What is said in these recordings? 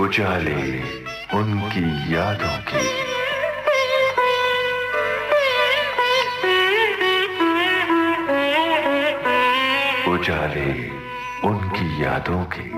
उजाले उनकी यादों के। उजाले उनकी यादों के।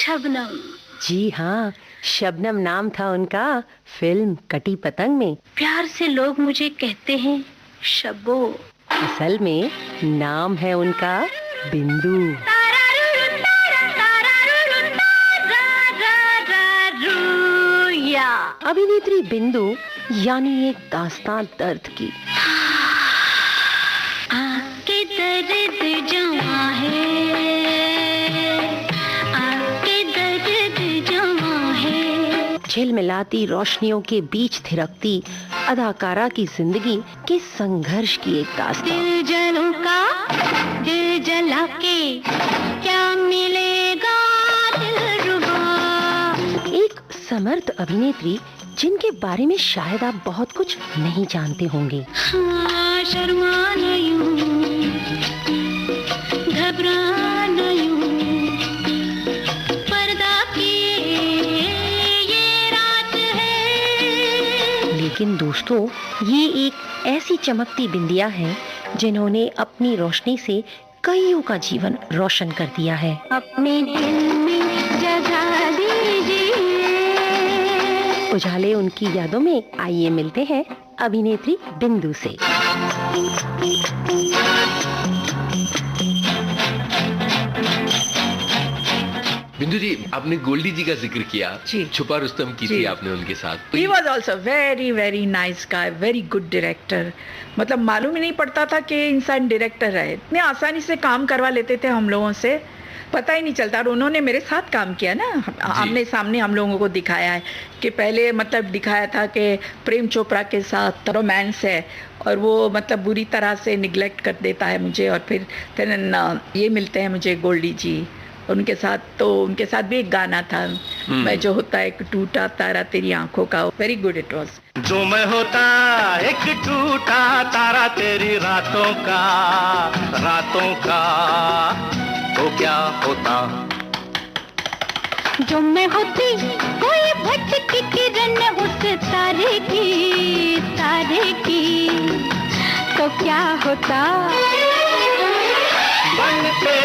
शबनम। जी हाँ, शबनम नाम था उनका फिल्म कटी पतंग में। प्यार से लोग मुझे कहते हैं शब्बो। असल में नाम है उनका बिंदु। अभिनेत्री बिंदु यानी एक दास्तान दर्द की। आपके दर्द जमा है, आपके दर्द जमा है। झिलमिलाती रोशनियों के बीच थिरकती अदाकारा की जिंदगी के संघर्ष की एक दास्तान। दिल जलों का दिल जला के क्या मिलेगा दिलरुबा। एक समर्थ अभिनेत्री जिनके बारे में शायद आप बहुत कुछ नहीं जानते होंगे। हाँ, शर्मा न यूं, घबरा न यूं, पर्दा की ये रात है। लेकिन दोस्तों, ये एक ऐसी चमकती बिंदिया है जिन्होंने अपनी रोशनी से कईयों का जीवन रोशन कर दिया है। अपने दिल में जगा दीजिए। उजाले उनकी यादों में आइए मिलते हैं अभिनेत्री बिंदु से। बिंदु जी, आपने गोल्डी जी का जिक्र किया जी। छुपा रुस्तम की थी आपने उनके साथ। He was also very very nice guy, very good director। मतलब मालूम ही नहीं पड़ता था कि इंसान डायरेक्टर है। इतने आसानी से काम करवा लेते थे हम लोगों से, पता ही नहीं चलता। और उन्होंने मेरे साथ काम किया ना, आमने सामने हम लोगों को दिखाया है कि पहले मतलब दिखाया था कि प्रेम चोपड़ा के साथ रोमांस है और वो मतलब बुरी तरह से निगलेक्ट कर देता है मुझे, और फिर ये मिलते हैं मुझे गोल्डी जी उनके साथ। तो उनके साथ भी एक गाना था, मैं जो होता एक टूटा तारा तेरी आंखों का। Very good it was. जो मैं होता एक टूटा तारा तेरी रातों का तो क्या होता। जो मैं होती कोई भटकी किरण उस तारे की तो क्या होता। बनते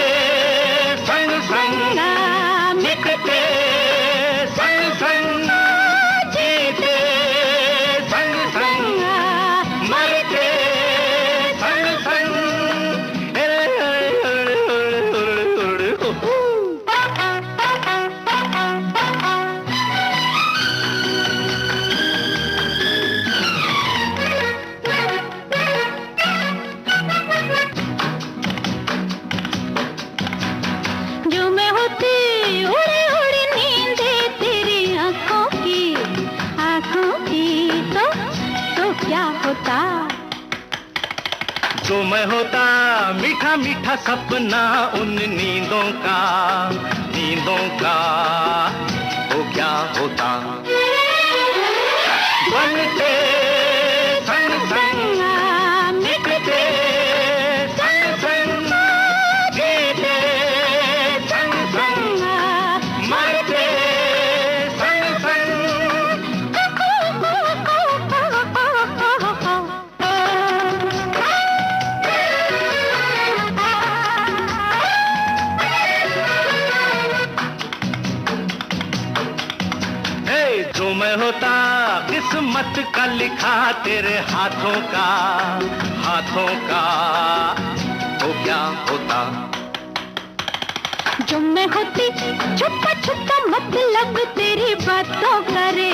संग संग मिटते संग संग, जीते संग संग, मरते संग संग। जो मैं होती उड़ी उड़ी नींदे तेरी आंखों की तो क्या होता। जो मैं होता मीठा मीठा सपना उन नींदों का तो क्या होता। बनते संग संग मिटते संग संग, जीते संग संग, मरते संग संग। जो मैं होता किस्मत का लिखा तेरे हाथों का तो क्या होता। जो मैं होती छुपा छुपा मतलब तेरी बातों करे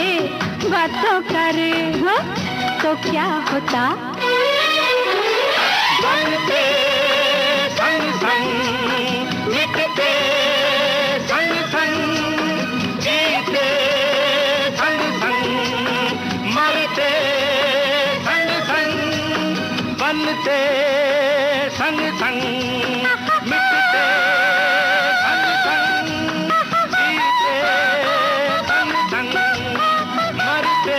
हाँ? तो क्या होता। बनते संग संग मिटते संग संग, जीते संग संग, मरते बनते संग संग, मिटते संग संग, जीते संग संग, मरते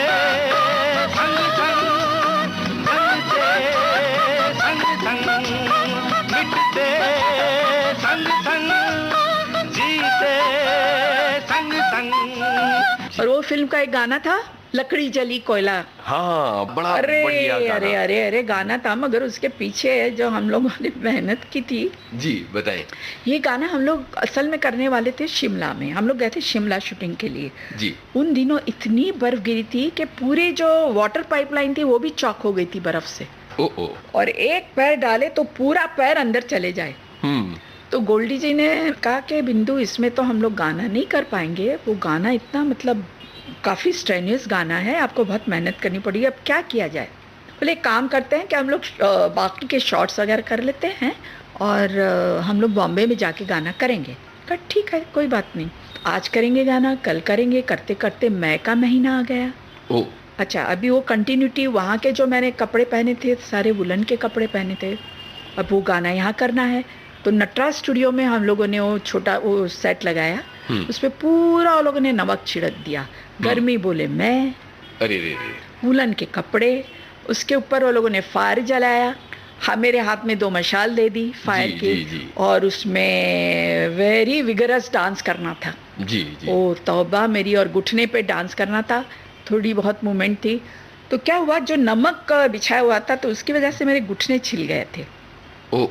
संग संग, बनते संग संग, मिटते संग संग, जीते संग संग। और वो फिल्म का एक गाना था, लकड़ी जली कोयला। हाँ, बड़ा अरे बढ़िया गाना। अरे अरे अरे गाना था, मगर उसके पीछे जो हम लोगों ने मेहनत की थी। जी बताएं। ये गाना हम लोग असल में करने वाले थे शिमला में। हम लोग गए थे शिमला शूटिंग के लिए। जी। उन दिनों इतनी बर्फ गिरी थी कि पूरी जो वाटर पाइपलाइन थी वो भी चॉक हो गई थी बर्फ से। ओ। और एक पैर डाले तो पूरा पैर अंदर चले जाए। तो गोल्डी जी ने कहा कि बिंदु इसमें तो हम लोग गाना नहीं कर पाएंगे, वो गाना इतना मतलब काफ़ी स्ट्रेनियस गाना है, आपको बहुत मेहनत करनी पड़ेगी, अब क्या किया जाए। बोले एक काम करते हैं कि हम लोग बाकी के शॉट्स वगैरह कर लेते हैं और हम लोग बॉम्बे में जाके गाना करेंगे। कहा ठीक है, कोई बात नहीं, आज करेंगे गाना, कल करेंगे। करते करते मई का महीना आ गया। ओ अच्छा, अभी वो कंटिन्यूटी, वहाँ के जो मैंने कपड़े पहने थे सारे वुलन के कपड़े पहने थे, अब वो गाना यहाँ करना है। तो नटराज स्टूडियो में हम लोगों ने वो छोटा वो सेट लगाया, उस पर पूरा वो लोगों ने नमक छिड़क दिया। गर्मी बोले मैं, अरे रे रे, वुलन के कपड़े, उसके ऊपर वो लोगों ने फायर जलाया। हाँ, मेरे हाथ में 2 मशाल दे दी फायर की। जी। और उसमें वेरी विगरस डांस करना था। जी। ओ तौबा मेरी, और घुटने पे डांस करना था, थोड़ी बहुत मूवमेंट थी। तो क्या हुआ, जो नमक बिछाया हुआ था तो उसकी वजह से मेरे घुटने छिल गए थे। ओ।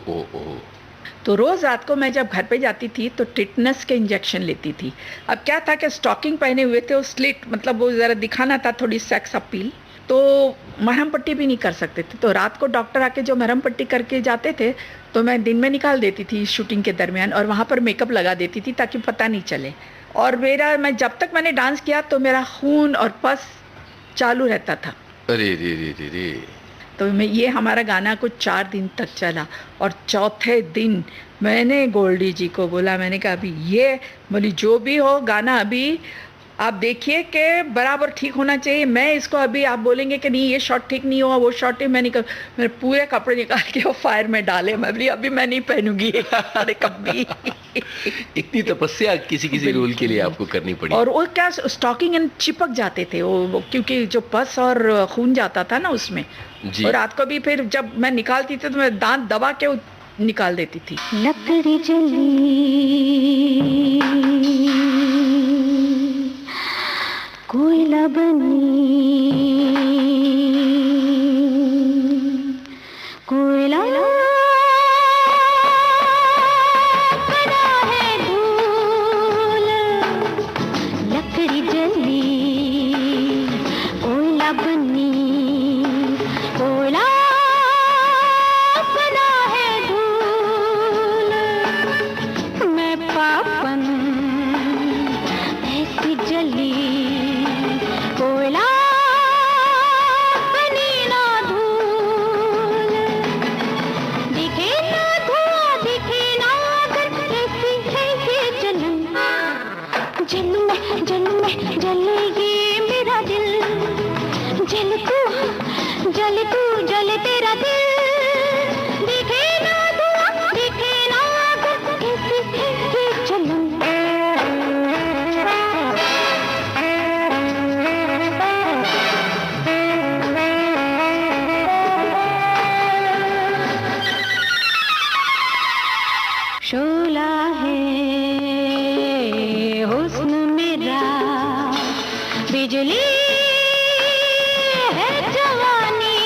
तो रोज़ रात को मैं जब घर पे जाती थी तो टिटनस के इंजेक्शन लेती थी। अब क्या था कि स्टॉकिंग पहने हुए थे, वो स्लिट मतलब वो ज़रा दिखाना था, थोड़ी सेक्स अपील, तो मरहम पट्टी भी नहीं कर सकते थे। तो रात को डॉक्टर आके जो मरहम पट्टी करके जाते थे तो मैं दिन में निकाल देती थी शूटिंग के दरमियान, और वहाँ पर मेकअप लगा देती थी ताकि पता नहीं चले। और मैं जब तक मैंने डांस किया तो मेरा खून और पस चालू रहता था। अरे रे। तो ये हमारा गाना कुछ 4 दिन तक चला। और चौथे दिन मैंने गोल्डी जी को बोला, मैंने कहा अभी ये बोली जो भी हो गाना अभी आप देखिए कि बराबर ठीक होना चाहिए। मैं इसको अभी आप बोलेंगे कि नहीं ये शॉट ठीक नहीं हुआ, वो शॉट है, मैंने मेरे पूरे कपड़े निकाल के वो फायर में डाले। मैं बोली अभी मैं नहीं पहनूंगी अरे कभी। इतनी तपस्या किसी रोल के लिए आपको करनी पड़ी। और वो क्या स्टॉकिंग एंड चिपक जाते थे वो, क्योंकि जो पस और खून जाता था ना उसमें। जी। और रात को भी फिर जब मैं निकालती थी तो मैं दांत दबा के निकाल देती थी। लकड़ी जली कोयला बनी, कोयला बना है धूल, लकड़ी जली कोयला बनी, कोयला बना है धूल। मैं पापन ऐसी जली, कोयला बनी ना धूल। दिखे ना धुआं, दिखे ना आग, कैसी है ये जलन। जलूं मैं जले ये मेरा दिल, जल तू जल तेरा दिल। दिखे ना धुआं, दिखे ना आग, कैसी है ये जलन। शोला है हुस्न मेरा, बिजली है जवानी,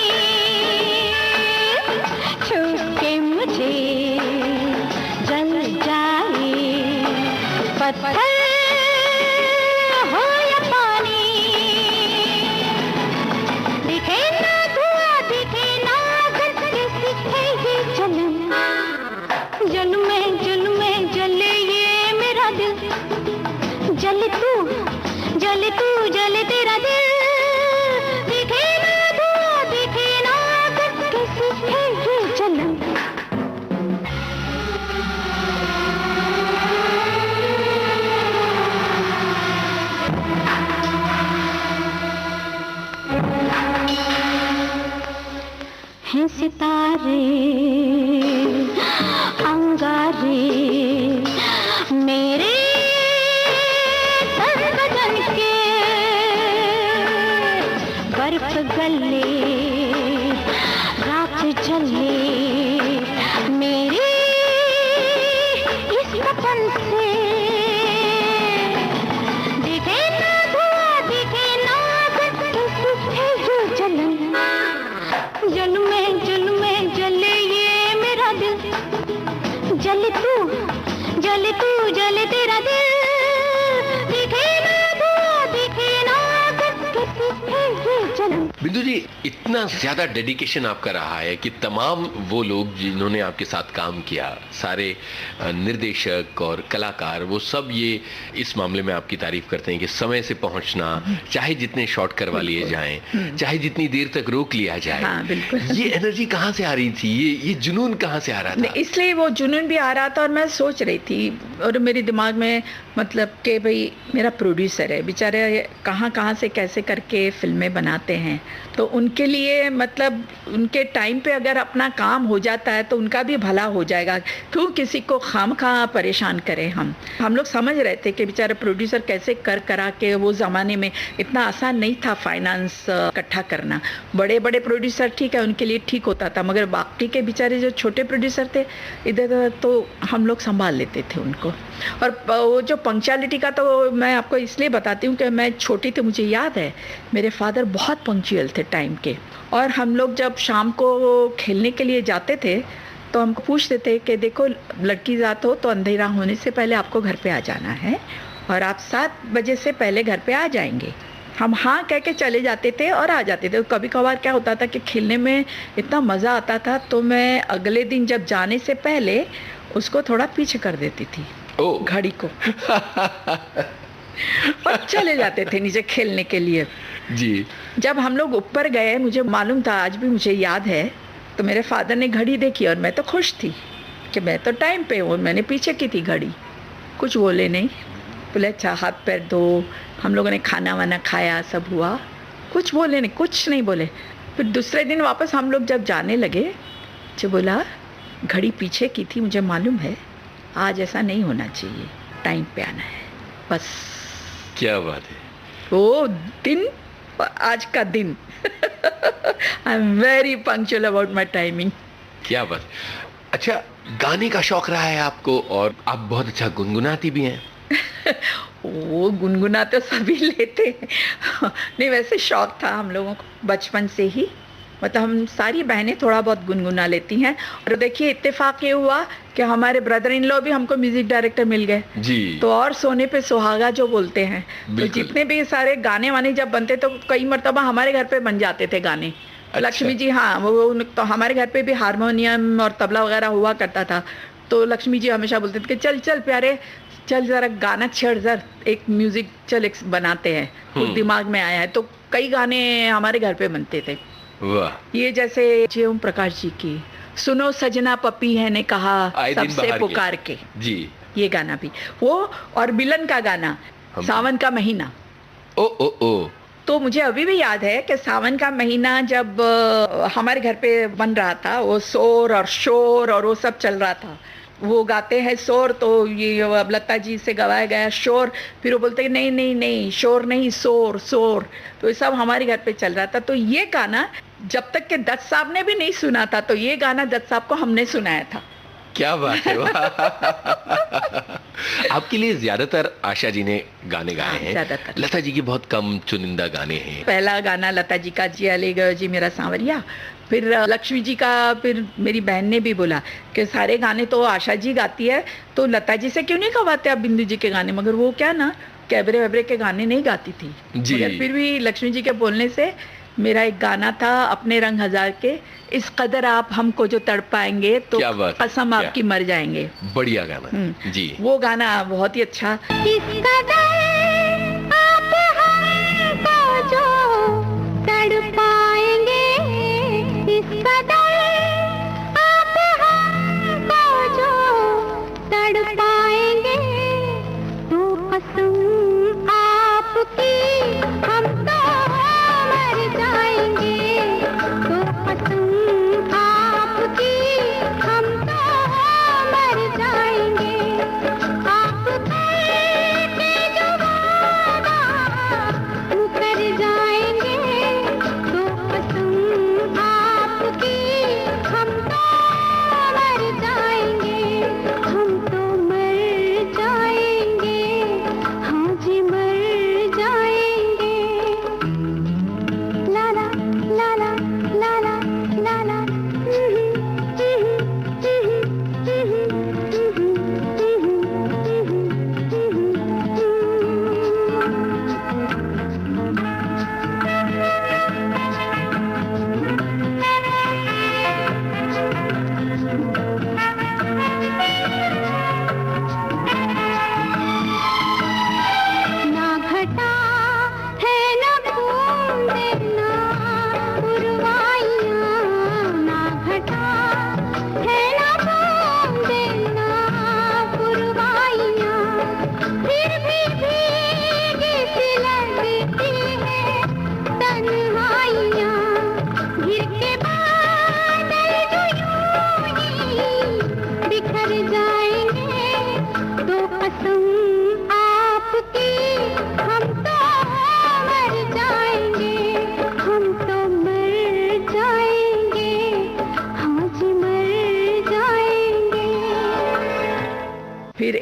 हैं सितारे अंगारे मेरे सर बदन के बर्फ गले रात जले मेरे इस वतन से दिखे ना धुआं दिखे ना जलन जुल्मे जले ये मेरा दिल जले तू जले तेरा दिल दिखे ना धुआं दिखे ना जलन। बिंदु जी, इतना ज्यादा डेडिकेशन आपका रहा है कि तमाम वो लोग जिन्होंने आपके साथ काम किया, सारे निर्देशक और कलाकार, वो सब ये इस मामले में आपकी तारीफ करते हैं कि समय से पहुंचना, चाहे जितने शॉट करवा लिए जाएं, चाहे जितनी देर तक रोक लिया जाए। हाँ, बिल्कुल। ये एनर्जी कहाँ से आ रही थी, ये जुनून कहाँ से आ रहा था? इसलिए वो जुनून भी आ रहा था और मैं सोच रही थी और मेरे दिमाग में मतलब कि भाई मेरा प्रोड्यूसर है, बेचारे कहाँ से कैसे करके फिल्में बनाते हैं, तो उनके लिए मतलब उनके टाइम पे अगर अपना काम हो जाता है तो उनका भी भला हो जाएगा। क्यों किसी को खामखा परेशान करें। हम लोग समझ रहे थे कि बेचारे प्रोड्यूसर कैसे करा के, वो ज़माने में इतना आसान नहीं था फाइनेंस इकट्ठा करना। बड़े बड़े प्रोड्यूसर ठीक है, उनके लिए ठीक होता था, मगर बाकी के बेचारे जो छोटे प्रोड्यूसर थे इधर तो हम लोग संभाल लेते थे उनको। और वो जो पंक्चुअलिटी का तो मैं आपको इसलिए बताती हूँ कि मैं छोटी थी, मुझे याद है मेरे फादर बहुत पंक्चुअल थे टाइम के, और हम लोग जब शाम को खेलने के लिए जाते थे तो हमको पूछते थे कि देखो लड़की जात हो तो अंधेरा होने से पहले आपको घर पे आ जाना है और आप 7 बजे से पहले घर पे आ जाएंगे। हम हाँ कह के चले जाते थे और आ जाते थे। कभी कभार क्या होता था कि खेलने में इतना मज़ा आता था तो मैं अगले दिन जब जाने से पहले उसको थोड़ा पीछे कर देती थी, घड़ी को और चले जाते थे नीचे खेलने के लिए जी। जब हम लोग ऊपर गए, मुझे मालूम था, आज भी मुझे याद है, तो मेरे फादर ने घड़ी देखी और मैं तो खुश थी कि मैं तो टाइम पे हूँ। मैंने पीछे की थी घड़ी, कुछ बोले नहीं, बोले अच्छा हाथ पैर धो। हम लोगों ने खाना वाना खाया, सब हुआ, कुछ बोले नहीं, कुछ नहीं बोले। फिर दूसरे दिन वापस हम लोग जब जाने लगे, जो बोला घड़ी पीछे की थी, मुझे मालूम है आज ऐसा नहीं होना चाहिए, टाइम पे आना है बस। क्या बात है। वो दिन, आज का दिन I am very punctual about my timing. क्या बात। अच्छा, गाने का शौक रहा है आपको और आप बहुत अच्छा गुनगुनाती भी हैं। वो गुनगुना तो सभी लेते हैं नहीं, वैसे शौक था हम लोगों को बचपन से ही, मतलब हम सारी बहनें थोड़ा बहुत गुनगुना लेती हैं। और देखिए इत्तेफाक ये हुआ कि हमारे ब्रदर इन लॉ भी हमको म्यूजिक डायरेक्टर मिल गए जी। तो और सोने पे सुहागा जो बोलते हैं, तो जितने भी सारे गाने वाने जब बनते तो कई मरतबा हमारे घर पे बन जाते थे गाने। अच्छा। लक्ष्मी जी, हाँ, वो तो हमारे घर पे भी हारमोनियम और तबला वगैरह हुआ करता था, तो लक्ष्मी जी हमेशा बोलते थे कि चल चल प्यारे, चल जरा गाना छेड़, जरा एक म्यूजिक चल एक बनाते हैं, कुछ दिमाग में आया है। तो कई गाने हमारे घर पे बनते थे। वाह। ये जैसे ओम प्रकाश जी की सुनो सजना पपी है ने कहा सबसे पुकार के जी, ये गाना भी वो, और मिलन का गाना सावन का महीना। ओ तो मुझे अभी भी याद है कि सावन का महीना जब हमारे घर पे बन रहा था, वो शोर और शोर और वो सब चल रहा था। वो गाते हैं शोर, तो ये अब लता जी से गवाया गया शोर, फिर वो बोलते हैं नहीं नहीं नहीं शोर नहीं, शोर शोर, तो ये सब हमारे घर पे चल रहा था। तो ये गाना जब तक के दत्त साहब ने भी नहीं सुना था, तो ये गाना दत्त साहब को हमने सुनाया था। क्या बात है। आपके लिए ज्यादातर आशा जी ने गाने गाए हैं, ज्यादातर लता जी के बहुत कम चुनिंदा गाने हैं। पहला गाना लता जी का जिया ले गयो जी मेरा सांवरिया, फिर लक्ष्मी जी का, फिर मेरी बहन ने भी बोला कि सारे गाने तो आशा जी गाती है, तो लता जी से क्यों नहीं गवाते आप बिंदु जी के गाने। मगर वो क्या ना कैबरे वैबरे के गाने नहीं गाती थी जी। मगर फिर भी लक्ष्मी जी के बोलने से मेरा एक गाना था अपने रंग हजार के, इस कदर आप हमको जो तड़पाएंगे तो कसम आपकी मर जाएंगे। बढ़िया गाना जी। वो गाना बहुत ही अच्छा। इस कदर आप हमको जो तड़पाएंगे, इस कदर आप हमको जो तड़पाएंगे, तो कसम आपकी हम तो मर जाएंगे, तो कसम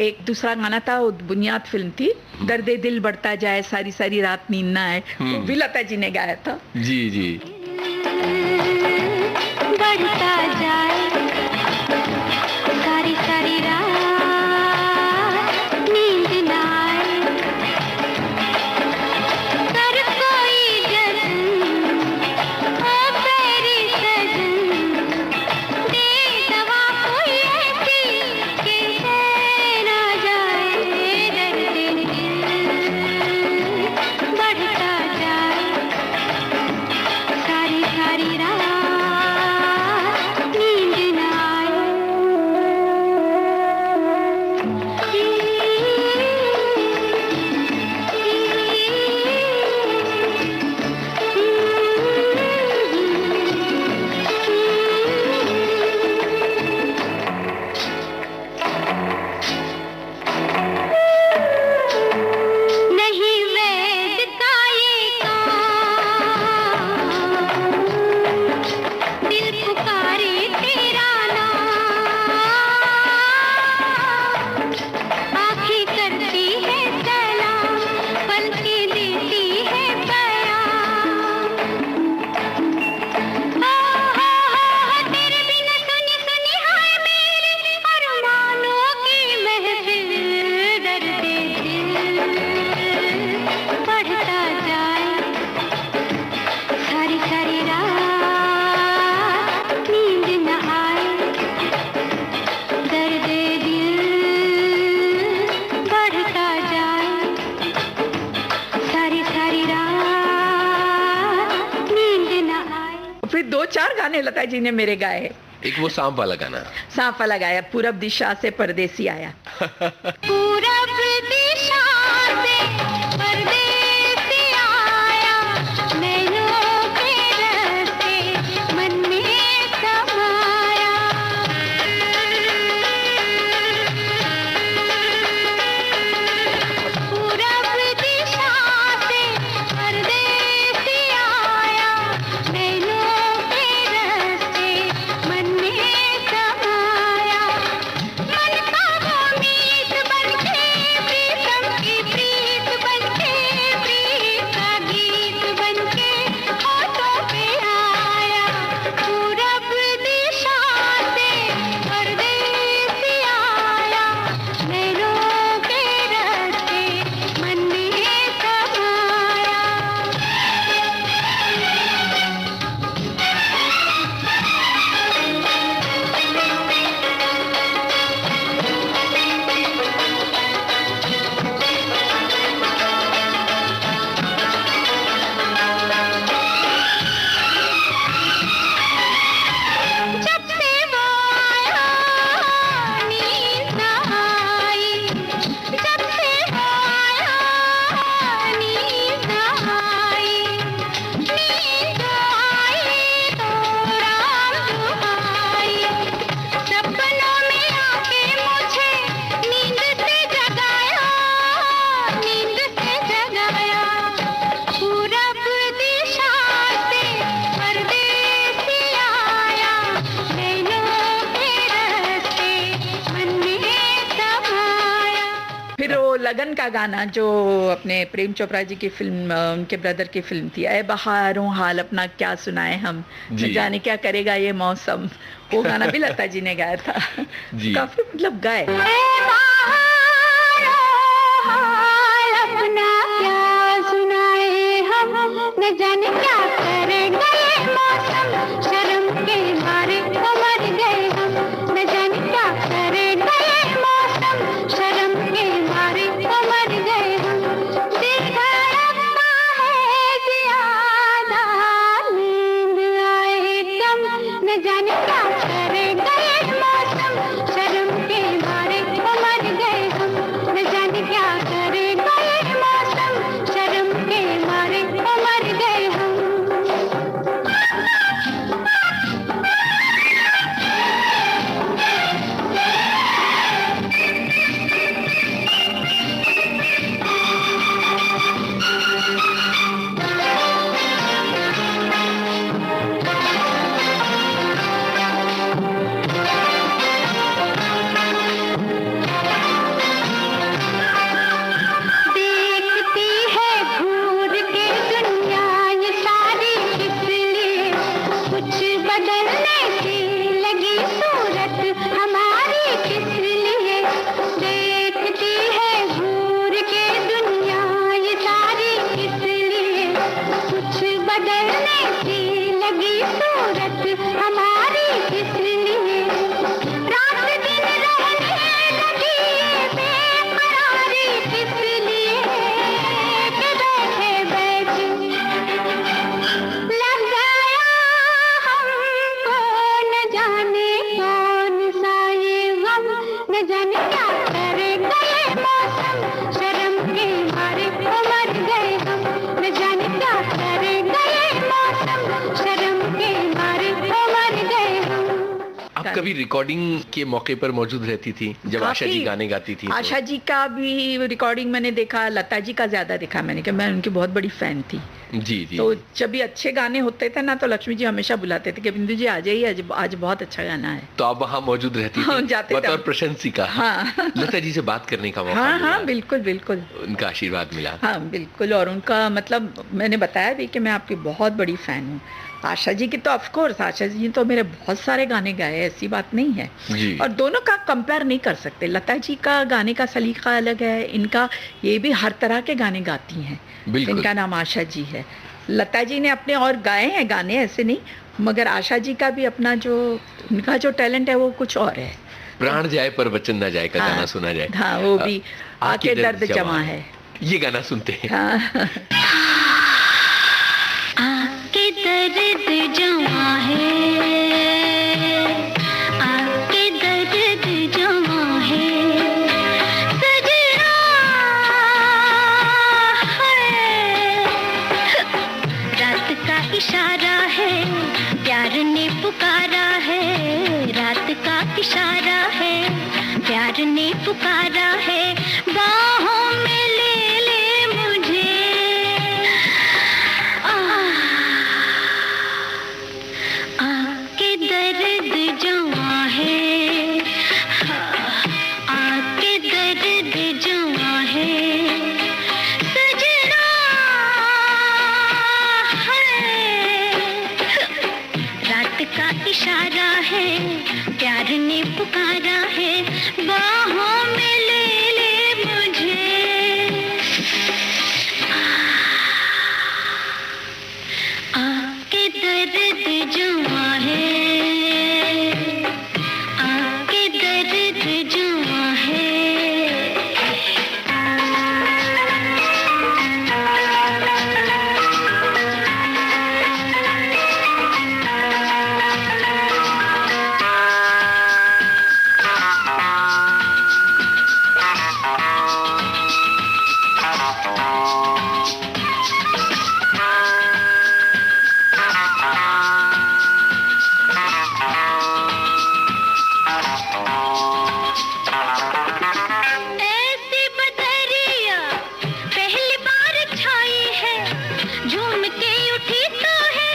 एक दूसरा गाना था, वो बुनियाद फिल्म थी, दर्दे दिल बढ़ता जाए सारी सारी रात नींद ना आए, वो भी लता जी ने गाया था। जी जी। बढ़ता जाए सारी सारी रात नींद ना आए, कर कोई जतन ओ तेरी सजन, दे दवा कोई ऐसी कि चैन आ जाए, दर्द दिल बढ़ता जाए सारी सारी रात नींद ना नहीं वैद का ये काम, दिल पुकारे तेरा नाम, आँखें करती है सलाम, पलकें देती है बयान। तेरे बिना सुनी सुनी हाय मेरे अरमानों की महफिल, दर्द दिल बढ़ता जाए सारी सारी रात नींद न आए, दर्द दिल बढ़ता जाए सारी सारी रात नींद न आए। फिर 2-4 गाने लता जी ने मेरे गाए। एक वो सांप वाला गाना। सांप वाला गाया, पूरब दिशा से परदेसी आया। पूरब दिशा से परदेसी आया, नैनों के रास्ते मन में समाया। पूरब दिशा से परदेसी आया, नैनों के रास्ते मन में समाया। मन का वो मीत बनके प्रीतम की प्रीत बनके, प्रीत का गीत बनके होठों पे आया। पूरब दिशा से परदेसी आया, नैनों के रास्ते मन में समाया। जब से वो आया नींद न आई, जब से वो आया नींद न आई, नींद आई तो राम दुहाई। सपनों में आके मुझे नींद से जगाया, नींद से जगाया। पूरब दिशा से परदेसी आया, नैनों के रास्ते मन में समाया। फिर वो लगन का गाना जो अपने प्रेम चोपड़ा जी की फिल्म, उनके ब्रदर की फिल्म थी, ऐ बहारों हाल अपना क्या सुनाए हम, न जी। जाने क्या करेगा ये मौसम, वो गाना भी लता जी ने गाया था। जी। काफी मतलब गाए। ऐ बहारों हाल अपना क्या सुनाए हम, न जाने क्या करेगा ये मौसम, शर्म के मारे तो मर गए हम, न जाने क्या करेगा ये मौसम, शर्म के मारे तो मर गए हम। दिल धड़कता है ज्यादा, नींद आए कम, न जाने क्या करेगा ये मौसम, शर्म के मारे तो मर गए हम, न जाने क्या करेगा ये मौसम, शर्म के मारे तो मर गए हम। आप कभी रिकॉर्डिंग के मौके पर मौजूद रहती थी जब आशा जी काफी। गाने गाती थी? आशा जी का भी रिकॉर्डिंग मैंने देखा, लता जी का ज्यादा देखा मैंने, कि मैं उनकी बहुत बड़ी फैन थी। जी जी। तो जब भी अच्छे गाने होते थे ना, तो लक्ष्मी जी हमेशा बुलाते थे कि बिंदु जी आ जाइए, आज बहुत अच्छा गाना है। तो आप वहाँ मौजूद रहती हाँ, थी जाते थे। बतौर प्रशंसिका? हाँ। लता जी से बात करने का मौका हाँ मिला? हाँ, बिल्कुल बिल्कुल। उनका आशीर्वाद मिला? हाँ बिल्कुल, और उनका मतलब मैंने बताया भी कि मैं आपकी बहुत बड़ी फैन हूँ। आशा जी की तो ऑफ कोर्स, आशा जी ने तो मेरे बहुत सारे गाने गाए, ऐसी बात नहीं है। जी। और दोनों का कंपेयर नहीं कर सकते। लता जी का गाने का सलीका अलग है, इनका ये भी हर तरह के गाने गाती हैं। बिल्कुल। इनका नाम आशा जी है। लता जी ने अपने और गाए हैं गाने, ऐसे नहीं, मगर आशा जी का भी अपना जो उनका जो टैलेंट है वो कुछ और है। प्राण जाए पर वचन न जाए का हाँ, गाना सुना जाए। हाँ, वो भी आके दर्द जमा है। ये गाना सुनते हैं। हाँ। आके दर्द जमा है, आके दर्द जमा है, सजना है, रात का इशारा है, प्यार ने पुकारा है, रात का इशारा है, प्यार ने पुकारा है, बाहों में ले ले मुझे, आके दर्द जमा है, आके दर्द जमा है, सजना है, रात का इशारा है, प्यार ने पुकारा है, बाहों में ले ले मुझे, आके दर्द जमा है, आके दर्द जमा है। ऐसी बदरिया पहली बार छाई है, झूम के उठी तो है,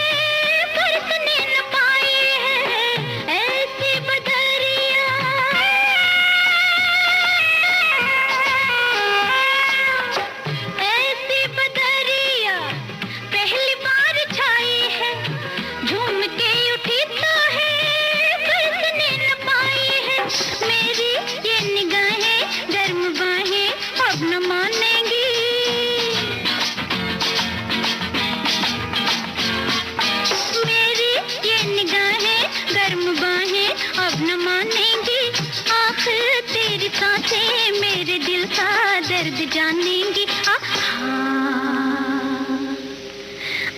बरसने न पाई है, ऐसी बदरिया, ऐसी बदरिया पहली बार छाई है, झूम के उठी तो है, बरसने न पाई है, मेरी ये निगाहें गर्म बाहें अब न मानेंगी, मेरी ये निगाहें गर्म बाहें अब न मानेंगी, आखिर तेरी सांसें मेरे दिल का दर्द जानेंगी,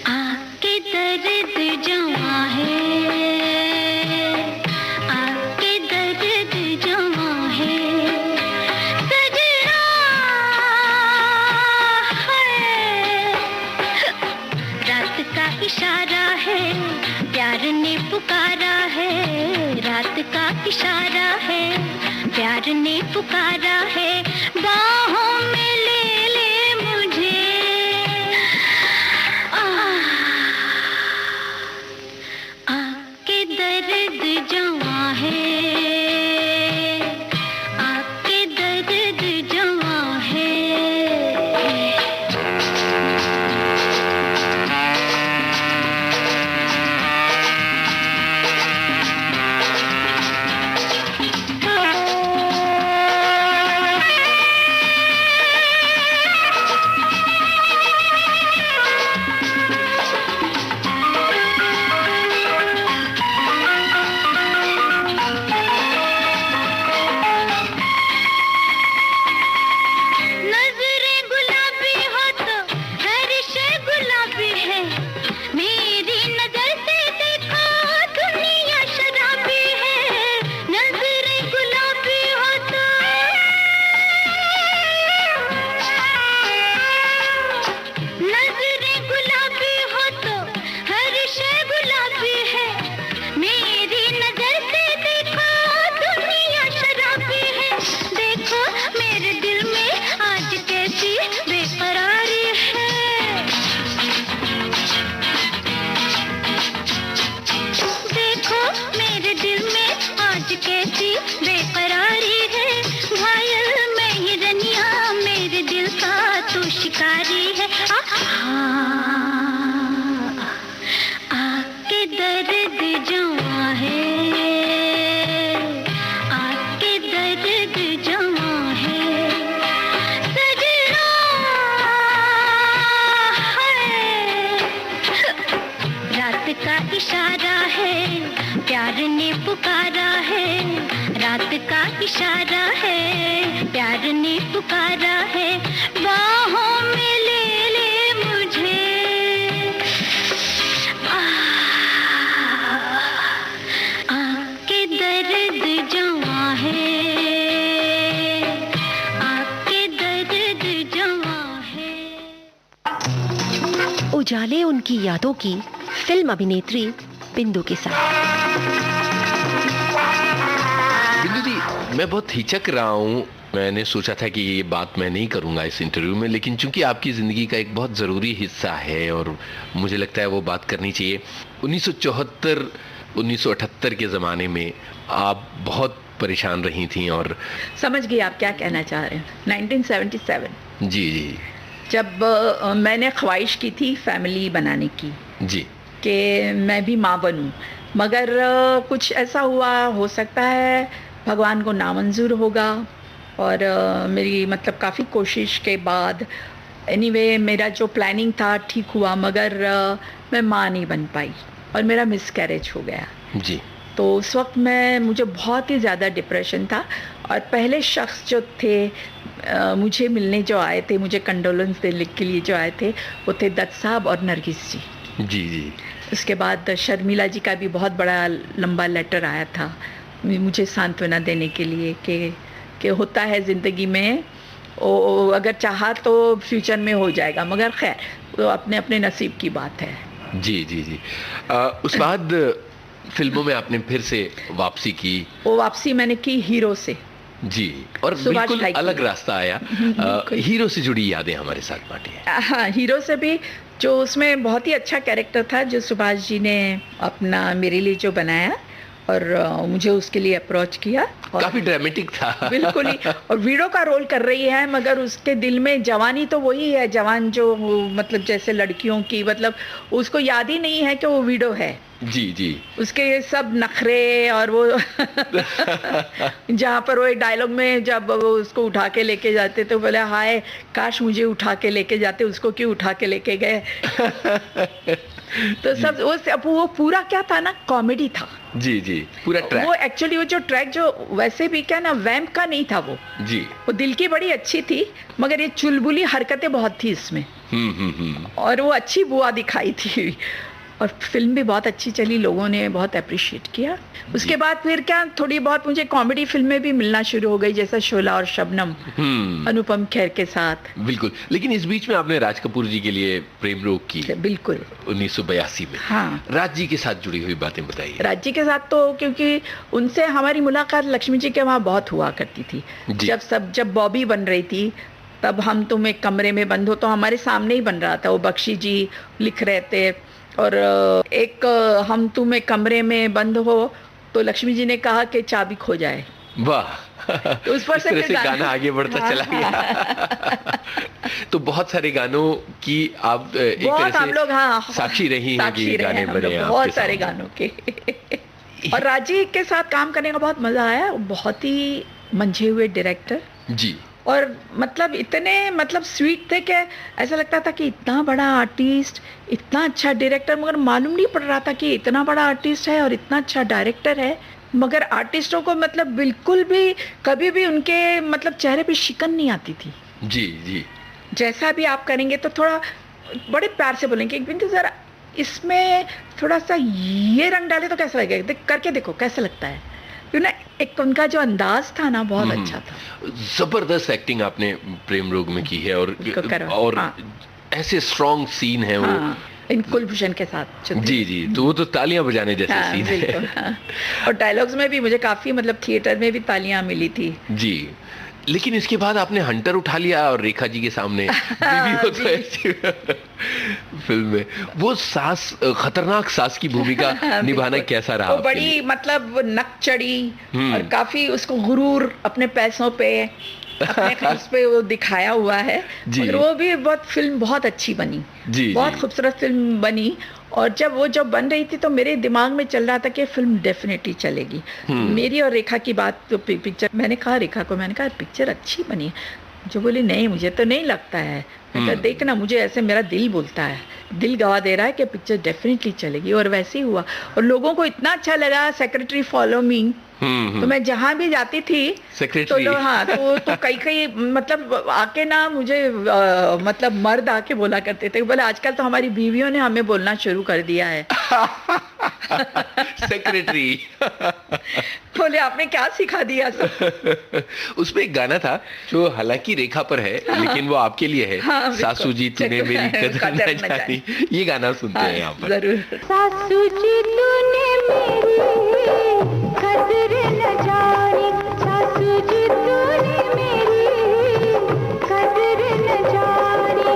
आके दर्द जमा है, आके दर्द जमा है, सजना है, रात का इशारा है, प्यार ने पुकारा है, रात का इशारा है, प्यार ने पुकारा है, बाहों में ले ले मुझे, आके दर्द जमा है, आके दर्द जमा है। का इशारा है, प्यार ने पुकारा है, रात का इशारा है, प्यार ने पुकारा है, बाहों में ले ले मुझे, आके दर्द जवां है, आके दर्द जवां है। उजाले उनकी यादों की फिल्म अभिनेत्री बिंदु के साथ। बिंदु दी, मैं बहुत हिचक रहा हूँ। मैंने सोचा था कि ये बात मैं नहीं करूंगा इस इंटरव्यू में, लेकिन चूंकि आपकी ज़िंदगी का एक बहुत ज़रूरी हिस्सा है और मुझे लगता है वो बात करनी चाहिए। 1974 1978 के ज़माने में आप बहुत परेशान रही थी और समझ गई आप क्या कहना चाह रहे हैं। 1977 जी जी जब मैंने ख्वाहिश की थी फैमिली बनाने की जी कि मैं भी माँ बनूं, मगर कुछ ऐसा हुआ, हो सकता है भगवान को नामंजूर होगा, और मेरी मतलब काफ़ी कोशिश के बाद एनीवे मेरा जो प्लानिंग था ठीक हुआ, मगर मैं माँ नहीं बन पाई और मेरा मिसकैरेज हो गया। जी। तो उस वक्त मुझे बहुत ही ज़्यादा डिप्रेशन था, और पहले शख्स जो थे मुझे मिलने जो आए थे, मुझे कंडोलेंस देने के लिए जो आए थे, वो थे दत्त साहब और नरगिस जी। जी जी। उसके बाद शर्मिला जी का भी बहुत बड़ा लंबा लेटर आया था मुझे सांत्वना देने के लिए कि होता है ज़िंदगी में, अगर चाहा तो फ्यूचर में हो जाएगा, मगर खैर वो अपने अपने नसीब की बात है। जी जी जी। उस बाद फिल्मों में आपने फिर से वापसी की। वो वापसी मैंने की हीरो से। जी, और बिल्कुल अलग रास्ता आया। हीरो से जुड़ी यादें हमारे साथ बांटिए। हाँ, हीरो से भी जो उसमें बहुत ही अच्छा कैरेक्टर था जो सुभाष जी ने अपना मेरे लिए जो बनाया, और मुझे उसके लिए अप्रोच किया। काफी ड्रामेटिक था। बिल्कुल ही। और वीडो का रोल कर रही है, मगर उसके दिल में जवानी तो वही है, जवान जो मतलब जैसे लड़कियों की, मतलब उसको याद ही नहीं है कि वो वीडो है। जी जी। उसके सब नखरे, और वो जहाँ पर वो एक डायलॉग में जब वो उसको उठा के लेके जाते तो बोले हाय काश मुझे उठा के लेके जाते, उसको क्यों उठा के लेके गए। तो सब वो पूरा क्या था ना, कॉमेडी था। जी जी, पूरा ट्रैक। वो एक्चुअली वो जो ट्रैक जो वैसे भी क्या ना वैम्प का नहीं था वो। जी। वो दिल की बड़ी अच्छी थी, मगर ये चुलबुली हरकतें बहुत थी इसमें। और वो अच्छी बुआ दिखाई थी, और फिल्म भी बहुत अच्छी चली, लोगों ने बहुत अप्रिशिएट किया। उसके बाद फिर क्या थोड़ी बहुत मुझे कॉमेडी फिल्में भी मिलना शुरू हो गई, जैसा शोला और शबनम, अनुपम खेर के साथ। बिल्कुल। लेकिन इस बीच में आपने राज कपूर जी के लिए प्रेम रोग की। बिल्कुल। 1982 में। हाँ। राज जी के साथ जुड़ी हुई बातें बताइए। राज जी के साथ तो क्योंकि उनसे हमारी मुलाकात लक्ष्मी जी के वहाँ बहुत हुआ करती थी। जब बॉबी बन रही थी, तब हम तुम एक कमरे में बंद हो, तो हमारे सामने ही बन रहा था, वो बख्शी जी लिख रहे थे, और एक हम तुम एक कमरे में बंद हो, तो लक्ष्मी जी ने कहा कि चाबी खो जाए। वाह। तो उस पर से गाना आगे बढ़ता चला गया। तो बहुत सारे गानों की आप एक तरह से हम लोग साक्षी रही हैं कि गाने बने हैं बहुत सारे गानों के। और राजी के साथ काम करने का बहुत मजा आया, बहुत ही मंझे हुए डायरेक्टर जी, और मतलब इतने मतलब स्वीट थे कि ऐसा लगता था कि इतना बड़ा आर्टिस्ट, इतना अच्छा डायरेक्टर, मगर मालूम नहीं पड़ रहा था कि इतना बड़ा आर्टिस्ट है और इतना अच्छा डायरेक्टर है। मगर आर्टिस्टों को मतलब बिल्कुल भी कभी भी उनके मतलब चेहरे पे शिकन नहीं आती थी। जी जी। जैसा भी आप करेंगे तो थोड़ा बड़े प्यार से बोलेंगे, बिंदु जरा इसमें थोड़ा सा ये रंग डाले तो कैसा लगेगा, करके देखो कैसा लगता है। ना एक उनका जो अंदाज था ना बहुत अच्छा था। जबरदस्त एक्टिंग आपने प्रेम रोग में की है, और हाँ। ऐसे स्ट्रॉन्ग सीन है वो। हाँ, इन कुलभूषण के साथ। जी जी, तो वो तो तालियां बजाने जैसे हाँ, सीन है। हाँ। और डायलॉग्स में भी मुझे काफी मतलब थिएटर में भी तालियां मिली थी। जी। लेकिन इसके बाद आपने हंटर उठा लिया और रेखा जी के सामने बीवी हो तो ऐसी फिल्म में वो सास, खतरनाक सास की भूमिका निभाना कैसा रहा? वो बड़ी मतलब नक चढ़ी और काफी उसको गुरूर अपने पैसों पे अपने उस पे वो दिखाया हुआ है। और वो भी फिल्म बहुत अच्छी बनी, बहुत खूबसूरत फिल्म बनी। और जब वो बन रही थी तो मेरे दिमाग में चल रहा था कि फिल्म डेफिनेटली चलेगी। मेरी और रेखा की बात तो पिक्चर, मैंने कहा रेखा को, मैंने कहा पिक्चर अच्छी बनी, जो बोली नहीं मुझे तो नहीं लगता है। मैं कहा देखना, मुझे ऐसे मेरा दिल बोलता है, दिल गवाह दे रहा है कि पिक्चर डेफिनेटली चलेगी, और वैसे ही हुआ। और लोगों को इतना अच्छा लगा, सेक्रेटरी फॉलो मी, तो मैं जहाँ भी जाती थी सेक्रेटरी तो हाँ तो कई मतलब आके ना मुझे मतलब मर्द आके बोला करते थे, बोले आजकल तो हमारी बीवियों ने हमें बोलना शुरू कर दिया है। सेक्रेटरी बोले आपने क्या सिखा दिया सब। उसमें एक गाना था जो हालांकि रेखा पर है लेकिन वो आपके लिए है। हाँ, सासू जी तूने मेरी कदर न जानी, ये गाना सुनते हैं यहाँ पर। जरूर। सासू जी तूने मेरी कदर न जानी, सासू जी तूने मेरी कदर न जानी,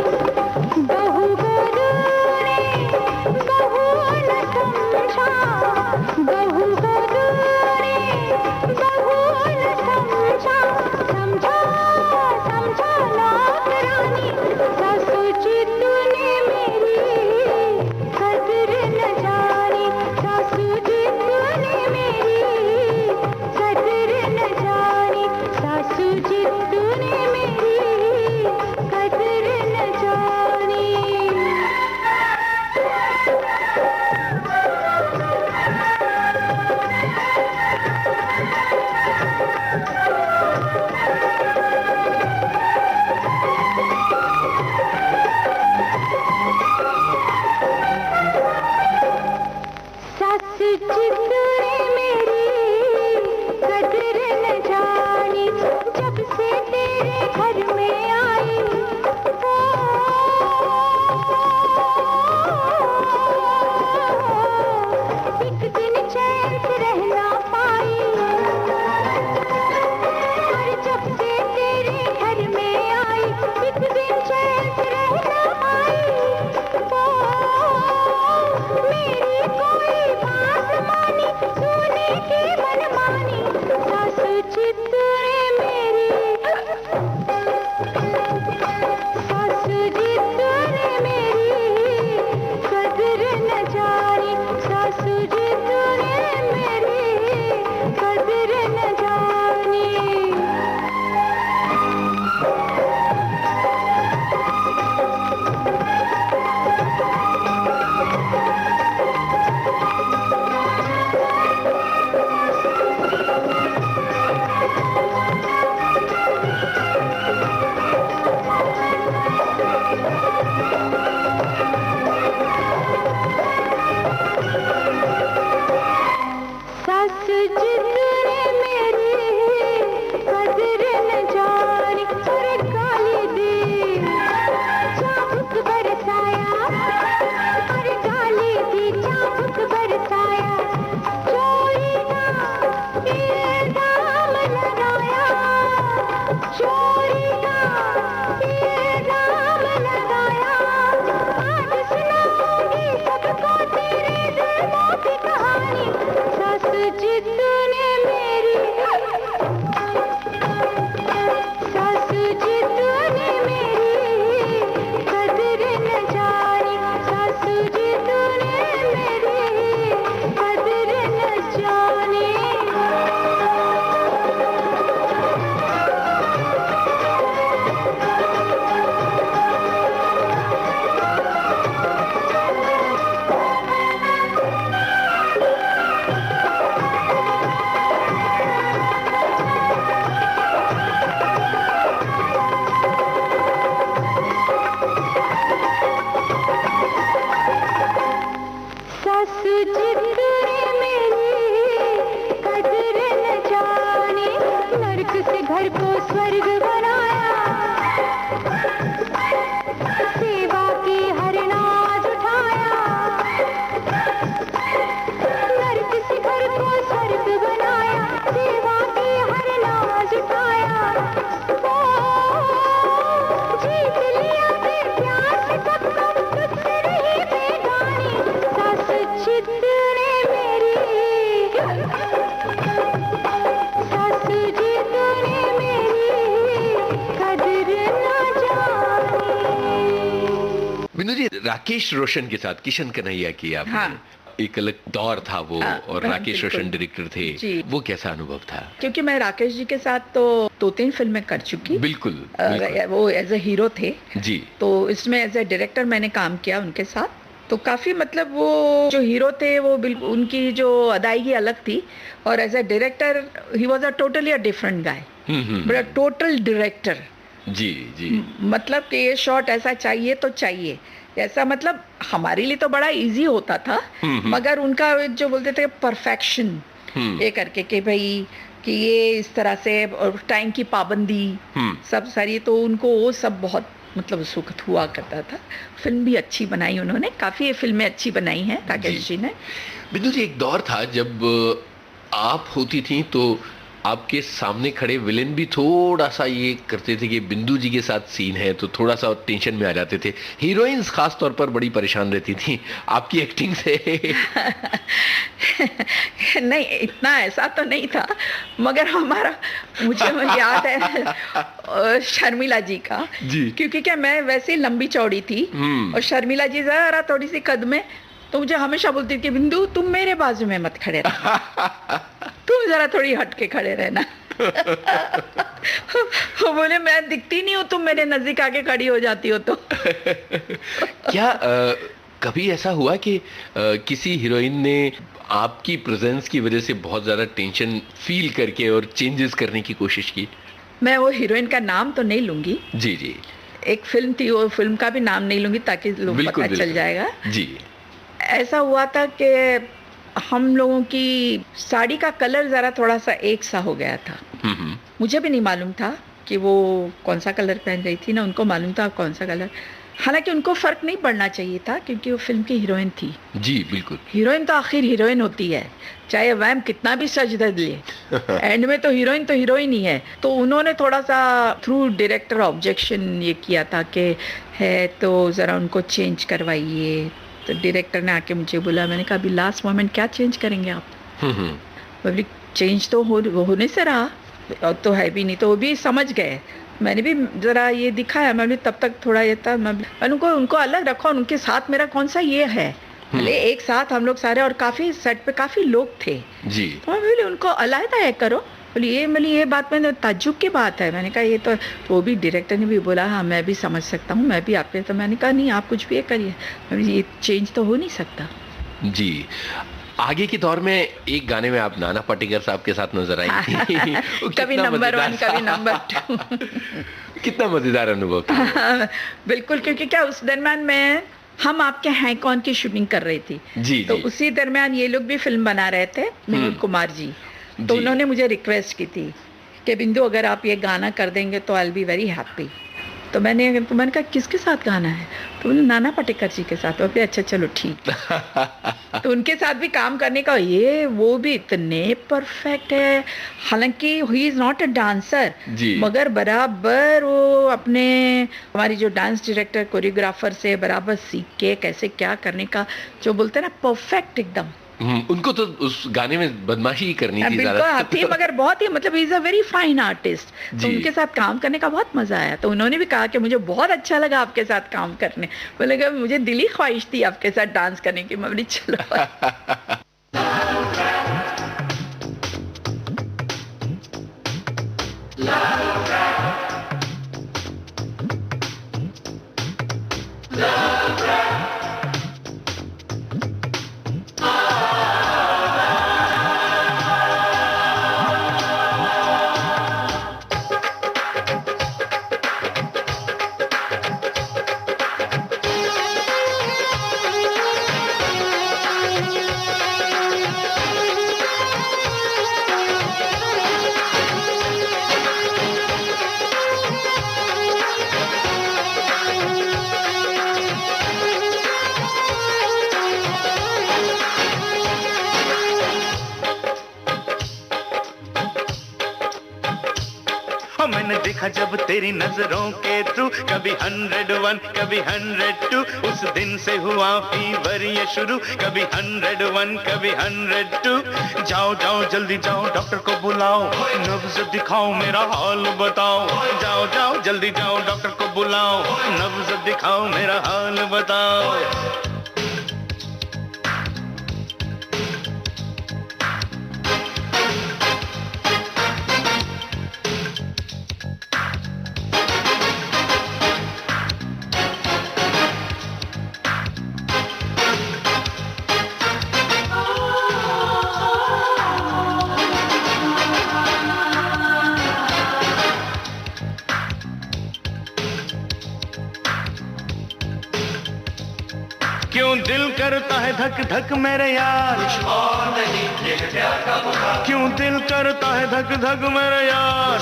बहू बदूने बहू न समझा, बहू बदूने बहू न समझा, समझा समझा नौकरानी, सासू जी तूने मेरी कदर न जानी, सासू जी तूने मेरी कदर न जानी, सासू जी तूने मेरी कदर न जानी। सास जी तूने मेरी कदर न जानी, जब से तेरे घर में आई, एक दिन चैन से रह ना पाई, और जब से तेरे घर में आई, एक दिन चैन से रह ना पाई, मेरी कोई बात मानी, सुने की मनमानी, सासू जी तूने मेरी, सासू जी तूने मेरी कदर न जानी, सासू जी तूने मेरी कदर न जानी। सासू जी तूने मेरी कदर न जानी, और गाली दी चाबुक बरसाया, और गाली दी चाबुक बरसाया, चोरी का इल्जाम लगाया, चोरी का इल्जाम लगाया, आज सुनाऊंगी सबको तेरे जुल्मों की कहानी, सासू जी तूने मेरी, सासू जी तूने मेरी कदर न जानी, सासू जी तूने मेरी कदर न जानी। सासू जी तूने मेरी कदर न जानी, नरक से घर को स्वर्ग बनाया, सेवा की हर नाज उठाया, नरक से घर को स्वर्ग बनाया, सेवा की हर नाज उठाया, ओ जीत लिया फिर प्यार से सबको, तुझसे रही बेगानी, सासू जी तूने मेरी, सासू जी तूने मेरी कदर न जानी। बिंदु जी, राकेश रोशन के साथ किशन कन्हैया की आपने हाँ। एक अलग दौर था वो, और हाँ, राकेश बिल्कुल। रोशन डायरेक्टर थे, जी। वो कैसा अनुभव था? क्योंकि मैं राकेश जी के साथ तो 2-3 फिल्में कर चुकी। बिल्कुल, बिल्कुल। वो एज ए हीरो थे, जी। तो इसमें एज ए डायरेक्टर मैंने काम किया उनके साथ। तो काफ़ी मतलब वो जो हीरो थे वो बिल्कुल उनकी जो अदायगी अलग थी, और as a director he was a totally a different guy, but total director. जी, जी। मतलब कि ये शॉट ऐसा चाहिए तो चाहिए, ऐसा मतलब हमारे लिए तो बड़ा इजी होता था, मगर उनका जो बोलते थे परफेक्शन ये करके कि भाई कि ये इस तरह से, और टाइम की पाबंदी सब सारी, तो उनको वो सब बहुत मतलब सुख हुआ करता था। फिल्म भी अच्छी बनाई उन्होंने, काफ़ी फिल्में अच्छी बनाई हैं राकेश जी ने। बिंदु जी, एक दौर था जब आप होती थी तो आपके सामने खड़े विलेन भी थोड़ा सा ये करते थे कि बिंदु जी के साथ सीन है तो थोड़ा सा टेंशन में आ जाते थे। हीरोइंस खास तौर पर बड़ी परेशान रहती थी आपकी एक्टिंग से। नहीं, इतना ऐसा तो नहीं था, मगर हमारा मुझे याद है शर्मिला जी का जी। क्योंकि क्या मैं वैसे ही लंबी चौड़ी थी, और शर्मिला जी जरा थोड़ी सी कद में, तो मुझे हमेशा बोलती थी कि बिंदु तुम मेरे बाजू में मत खड़े रहना, तुम जरा थोड़ी हट के खड़े रहना। वो बोले मैं दिखती नहीं हूँ, तुम मेरे नजदीक आके खड़ी हो जाती हो तो। क्या कभी ऐसा हुआ कि किसी हीरोइन ने आपकी प्रेजेंस की वजह से बहुत ज्यादा टेंशन फील करके और चेंजेस करने की कोशिश की? मैं वो हीरोइन का नाम तो नहीं लूंगी। जी, जी। एक फिल्म थी, वो फिल्म का भी नाम नहीं लूंगी ताकि लोग बिल्कुल, पता चल बिल्कुल। जाएगा। जी। ऐसा हुआ था कि हम लोगों की साड़ी का कलर ज़रा थोड़ा सा एक सा हो गया था। मुझे भी नहीं मालूम था कि वो कौन सा कलर पहन रही थी, ना उनको मालूम था कौन सा कलर। हालांकि उनको फ़र्क नहीं पड़ना चाहिए था क्योंकि वो फिल्म की हीरोइन थी। जी, बिल्कुल। हीरोइन तो आखिर हीरोइन होती है, चाहे वैम कितना भी सज धज ले, एंड में तो हीरोइन ही है। तो उन्होंने थोड़ा सा थ्रू डायरेक्टर ऑब्जेक्शन ये किया था कि है तो ज़रा उनको चेंज करवाइए। तो डायरेक्टर ने आके मुझे बोला, मैंने कहा अभी लास्ट मोमेंट क्या चेंज करेंगे आप? बोली चेंज तो होने से रहा, और तो है भी नहीं, तो वो भी समझ गए। मैंने भी ज़रा ये दिखाया, मैं भी तब तक थोड़ा ये था, मैं उनको अलग रखा, और उनके साथ मेरा कौन सा ये है, भले एक साथ हम लोग सारे, और काफ़ी सेट पे काफ़ी लोग थे जी। तो मैं बोली उनको अलग है करो। बोली ये बात में ताज्जुब की बात है। मैंने कहा ये तो वो भी डायरेक्टर ने भी बोला हाँ मैं भी समझ सकता हूँ, मैं भी आपके, तो मैंने कहा नहीं आप कुछ भी ये करिए, ये चेंज तो हो नहीं सकता। जी। आगे के दौर में एक गाने में आप नाना पाटेकर साहब के साथ नजर आई थी। वो कभी कितना नंबर 1 मजेदार कभी नंबर 2। कितना मजेदार अनुभव था। बिल्कुल, क्योंकि क्या उस दरम्यान में हम आपके हैं कौन की शूटिंग कर रही थी। जी, तो जी। उसी दरम्यान ये लोग भी फिल्म बना रहे थे, मेहुल कुमार जी। तो जी। उन्होंने मुझे रिक्वेस्ट की थी कि बिंदु अगर आप ये गाना कर देंगे तो I will be very happy. तो मैंने कहा किसके साथ गाना है? तो बोले नाना पाटेकर जी के साथ। बोले अच्छा चलो ठीक। तो उनके साथ भी काम करने का वो भी इतने परफेक्ट है। हालांकि he is not a dancer, जी। मगर बराबर वो अपने हमारी जो डांस डायरेक्टर कोरियोग्राफर से बराबर सीख के कैसे क्या करने का, जो बोलते हैं ना परफेक्ट एकदम। उनको तो उस गाने में बदमाशी ही करनी थी बिल्कुल ज्यादा। थी, मगर बहुत ही मतलब he is a very fine artist. तो जी। उनके साथ काम करने का बहुत मजा आया। तो उन्होंने भी कहा कि मुझे बहुत अच्छा लगा आपके साथ काम करने। बोले कि मुझे दिली ख्वाहिश थी आपके साथ डांस करने की। मैं बोली चलो। मैंने देखा जब तेरी नजरों के थ्रू, कभी 101 कभी 102, उस दिन से हुआ फीवर ये शुरू, कभी 101 कभी 102। जाओ जाओ जल्दी जाओ डॉक्टर को बुलाओ, नब्ज दिखाओ मेरा हाल बताओ। जाओ जाओ जल्दी जाओ डॉक्टर को बुलाओ, नब्ज दिखाओ मेरा हाल बताओ। करता है धक धक मेरे यार, क्यों दिल करता है धक धक मेरे यार।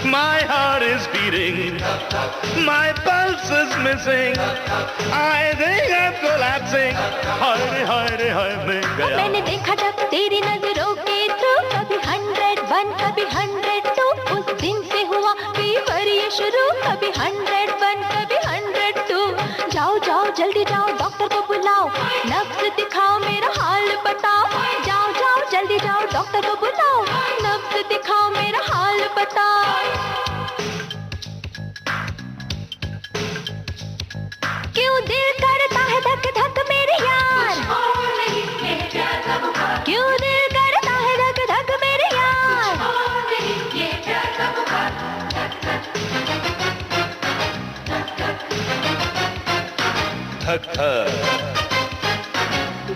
My heart is beating, my pulse is missing, I think I'm collapsing, हाय रे हाय रे हाय मैं गया। मैंने देखा जब तेरी नजरों के थ्रू, कभी 101 कभी 102, उस दिन से हुआ फीवर ये शुरू, कभी 101 कभी 102। जाओ जाओ जल्दी जाओ डॉक्टर को बुलाओ, नब्ज दिखाओ मेरा हाल बताओ। जाओ जाओ जल्दी जाओ डॉक्टर को बुलाओ, नब्ज दिखाओ मेरा हाल बताओ। क्यों दिल करता है धक धक मेरे यार, क्यों दिल करता है धक धक मेरे यार। धक धक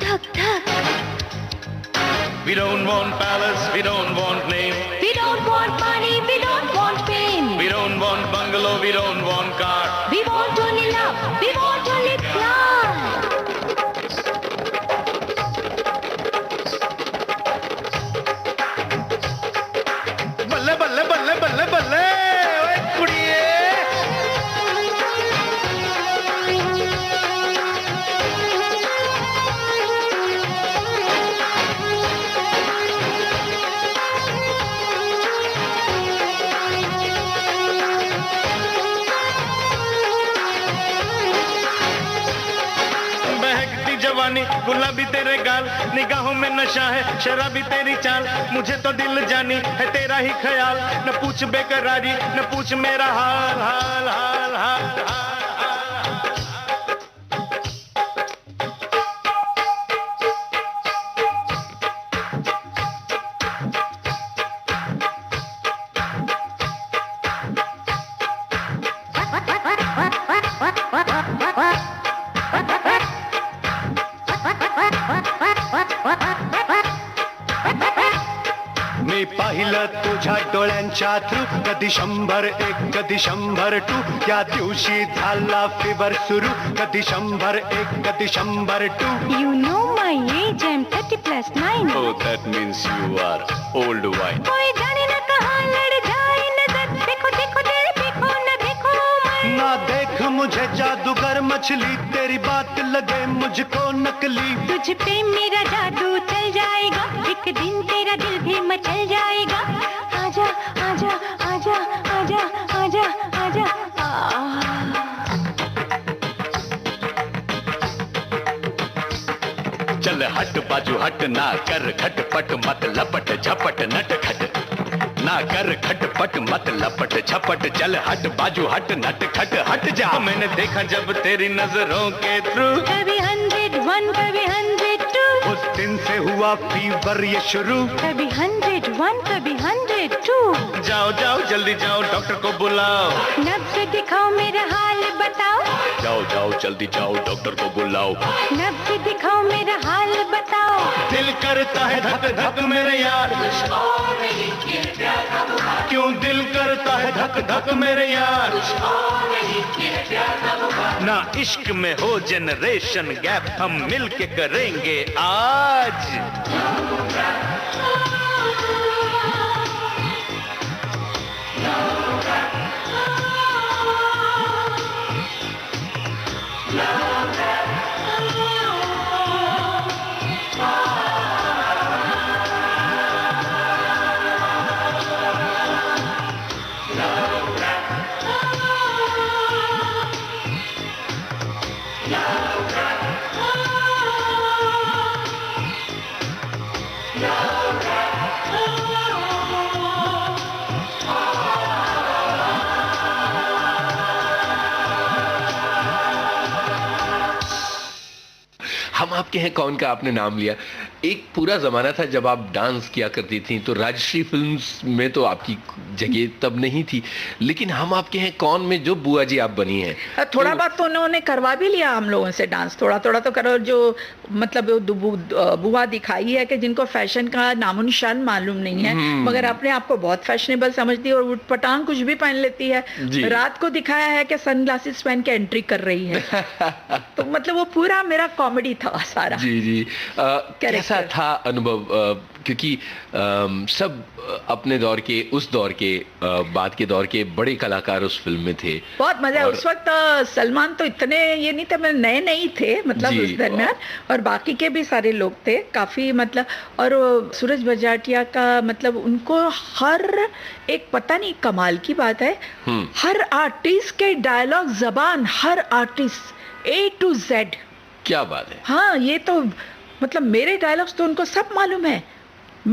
धक धक। We don't want palace, we don't want name, We don't want money, we don't want fame. we don't want bungalow, we don't want car. We want only love, we want only प्यार। बल्ले बल्ले बल्ले बल्ले बल्ले ओए कुड़िए। बहकती जवानी गुलाबी तेरे गाल, निगाहों में नशा है शराबी तेरी चाल, मुझे तो दिल जानी है तेरा ही ख्याल। न पूछ बेकरारी न पूछ मेरा हाल हाल हाल हाल हाल। मी पाहिलं तुझ्या डोळ्यांच्या थ्रू, कधी 101 कधी 102, त्या दिवशी झाला फिवर सुरू, कधी 101 कधी 102। You know my age, I'm 30 plus 9. Oh, that means you are old wine. कोई जाने न कहाँ लड़ जाए नजर, देखो देखो दिल देखो न देखो मन। ना देख मुझे जादूगर मछली, तेरी बात लगे मुझको नकली। तुझ पे मेरा जादू चल जाएगा, एक दिन तेरा दिल भी मचल जाएगा। आजा आजा आजा आजा आजा आजा चल हट बाजू हट, ना कर खटपट मत लपट झपट नट खट, ना कर खटपट मत लपट झपट, चल हट बाजू हट नट खट हट जा। मैंने देखा जब तेरी नजरों के थ्रू, कभी 101 कभी 102, उस दिन से हुआ फीवर ये शुरू, कभी 101 कभी 102। जाओ जाओ जल्दी जाओ डॉक्टर को बुलाओ, नब्ज दिखाओ मेरा हाल बताओ। जाओ जाओ जल्दी जाओ डॉक्टर को बुलाओ, नब्ज दिखाओ मेरा हाल बताओ। दिल करता है धक धक मेरे यार, क्यों दिल करता है धक धक मेरे यार। ना इश्क में हो जनरेशन गैप, हम मिलके करेंगे आज। No, आपके हैं कौन का आपने नाम लिया, एक पूरा जमाना था जब आप डांस किया करती थी, तो राजश्री फिल्म्स में तो आपकी जगह तब नहीं थी, लेकिन हम आपके हैं कौन में जो बुआ जी आप बनी हैं, थोड़ा बहुत तो उन्होंने करवा भी लिया हम लोगों से डांस, थोड़ा थोड़ा तो करो, जो मतलब बुआ दिखाई है कि जिनको फैशन का नामो निशान मालूम नहीं है, मगर अपने आप को बहुत फैशनेबल समझती है और उठपटांग कुछ भी पहन लेती है। रात को दिखाया है कि सनग्लासेस पहन के एंट्री कर रही है। तो मतलब वो पूरा मेरा कॉमेडी था सारा। जी जी। कैसा था अनुभव, क्योंकि सब अपने दौर के, उस दौर के, बाद के दौर के बड़े कलाकार उस फिल्म में थे। बहुत मजा। उस वक्त सलमान तो इतने ये नहीं थे, नए नए थे मतलब उस दरमियान, और बाकी के भी सारे लोग थे काफी मतलब। और सूरज बजाटिया का मतलब उनको हर एक, पता नहीं कमाल की बात है, हर आर्टिस्ट के डायलॉग जबान, हर आर्टिस्ट A to Z। क्या बात है। हाँ, ये तो मतलब मेरे डायलॉग्स तो उनको सब मालूम है।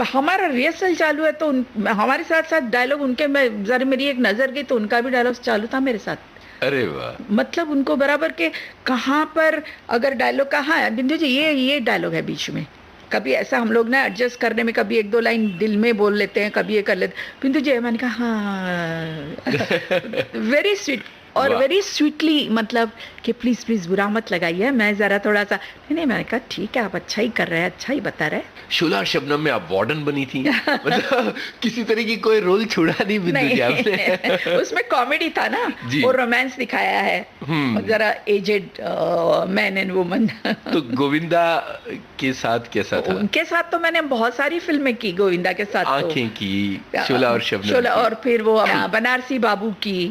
हमारा रिहर्सल चालू है तो हमारे साथ साथ डायलॉग उनके, मैं जरा मेरी एक नजर गई तो उनका भी डायलॉग चालू था मेरे साथ। अरे वाह। मतलब उनको बराबर के कहाँ पर अगर डायलॉग कहाँ है, बिंदु जी ये डायलॉग है बीच में, कभी ऐसा हम लोग ना एडजस्ट करने में कभी एक दो लाइन दिल में बोल लेते हैं, कभी ये कर लेते, बिंदु जी मैंने कहा हाँ। वेरी स्वीट और वेरी स्वीटली, मतलब कि प्लीज प्लीज बुरा मत लगाइए, मैं जरा थोड़ा सा नहीं, मैंने कहा ठीक है आप अच्छा ही कर रहे हैं, अच्छा ही बता रहे हैं। शोला और शबनम में आप वार्डन बनी थी, मतलब किसी तरह की कोई रोल छुड़ा नहीं बिंदु जी आपने। उसमें कॉमेडी था ना और रोमांस दिखाया है, जरा एजेड मैन एंड वुमन। तो गोविंदा के साथ कैसा था? उनके साथ तो मैंने बहुत सारी फिल्में की गोविंदा के साथ। आंखें की, शोला और शबनम, शोला और फिर वो बनारसी बाबू की,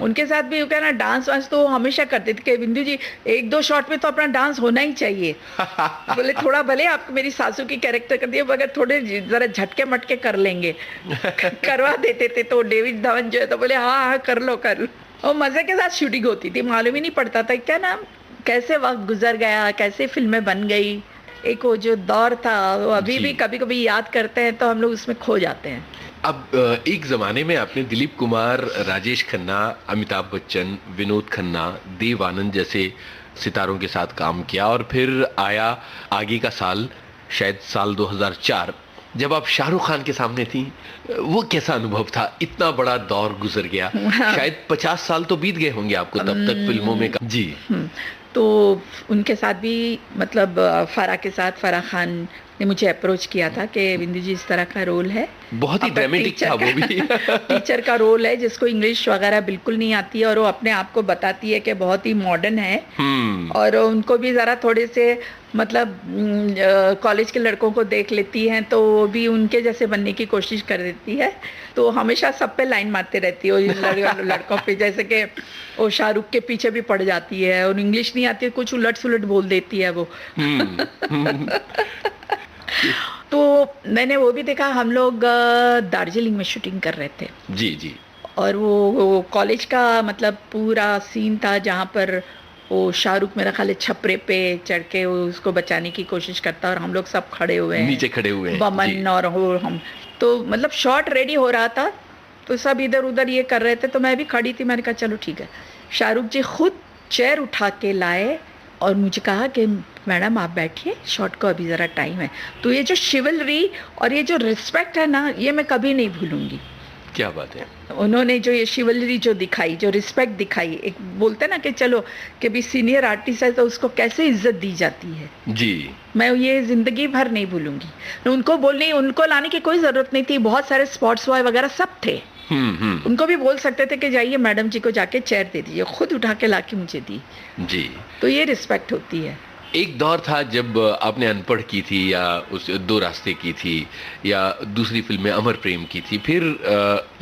उनके साथ भी क्या ना डांस वांस तो हमेशा करते थे कि बिंदु जी एक दो शॉट में तो अपना डांस होना ही चाहिए। बोले थोड़ा भले आप मेरी सासू की कैरेक्टर कर दिए मगर थोड़े जरा झटके मटके कर लेंगे। करवा देते थे तो डेविड धवन जो है तो बोले हाँ कर लो कर लो, और मजे के साथ शूटिंग होती थी, मालूम ही नहीं पड़ता था क्या ना कैसे वक्त गुजर गया, कैसे फिल्में बन गई। एक वो जो दौर था वो अभी भी कभी कभी याद करते हैं तो हम लोग उसमें खो जाते हैं। अब एक ज़माने में आपने दिलीप कुमार, राजेश खन्ना, अमिताभ बच्चन, विनोद खन्ना, देव आनंद जैसे सितारों के साथ काम किया, और फिर आया आगे का साल, शायद साल 2004, जब आप शाहरुख खान के सामने थी। वो कैसा अनुभव था? इतना बड़ा दौर गुजर गया, शायद 50 साल तो बीत गए होंगे आपको तब तक फिल्मों में। जी। तो उनके साथ भी मतलब फराह के साथ, फराह खान ने मुझे अप्रोच किया था कि बिंदु जी इस तरह का रोल है, बहुत ही ड्रामेटिक था वो भी। टीचर का रोल है जिसको इंग्लिश वगैरह बिल्कुल नहीं आती है और वो अपने आप को बताती है कि बहुत ही मॉडर्न है, और उनको भी ज़रा थोड़े से मतलब कॉलेज के लड़कों को देख लेती हैं तो वो भी उनके जैसे बनने की कोशिश कर देती है। तो हमेशा सब पे लाइन मारते रहती है लड़कों पे, जैसे कि वो शाहरुख के पीछे भी पड़ जाती है और इंग्लिश नहीं आती है, कुछ उलट सुलट बोल देती है वो। तो मैंने वो भी देखा, हम लोग दार्जिलिंग में शूटिंग कर रहे थे। जी जी। और वो कॉलेज का मतलब पूरा सीन था जहाँ पर वो शाहरुख मेरा ख्याल छपरे पे चढ़ के उसको बचाने की कोशिश करता और हम लोग सब खड़े हुए हैं, नीचे खड़े हुए हैं, बमन और हम तो मतलब शॉट रेडी हो रहा था तो सब इधर उधर ये कर रहे थे, तो मैं भी खड़ी थी, मैंने कहा चलो ठीक है। शाहरुख जी खुद चेयर उठा के लाए और मुझे कहा कि मैडम आप बैठिए, शॉट को अभी ज़रा टाइम है। तो ये जो शिवलरी और ये जो रिस्पेक्ट है ना, ये मैं कभी नहीं भूलूंगी। क्या बात है। उन्होंने जो ये शिवलरी जो दिखाई, जो रिस्पेक्ट दिखाई, एक बोलते ना कि चलो कि भी सीनियर आर्टिस्ट है तो उसको कैसे इज्जत दी जाती है जी, मैं ये जिंदगी भर नहीं भूलूंगी। उनको बोलने, उनको लाने की कोई जरूरत नहीं थी, बहुत सारे स्पोर्ट्स बॉय वगैरह सब थे। उनको भी बोल सकते थे कि जाइए मैडम जी को जाके चेयर दे दीजिए, खुद उठा के लाके मुझे दी जी। तो ये रिस्पेक्ट होती है। एक दौर था जब आपने अनपढ़ की थी या उस दो रास्ते की थी या दूसरी फिल्में अमर प्रेम की थी, फिर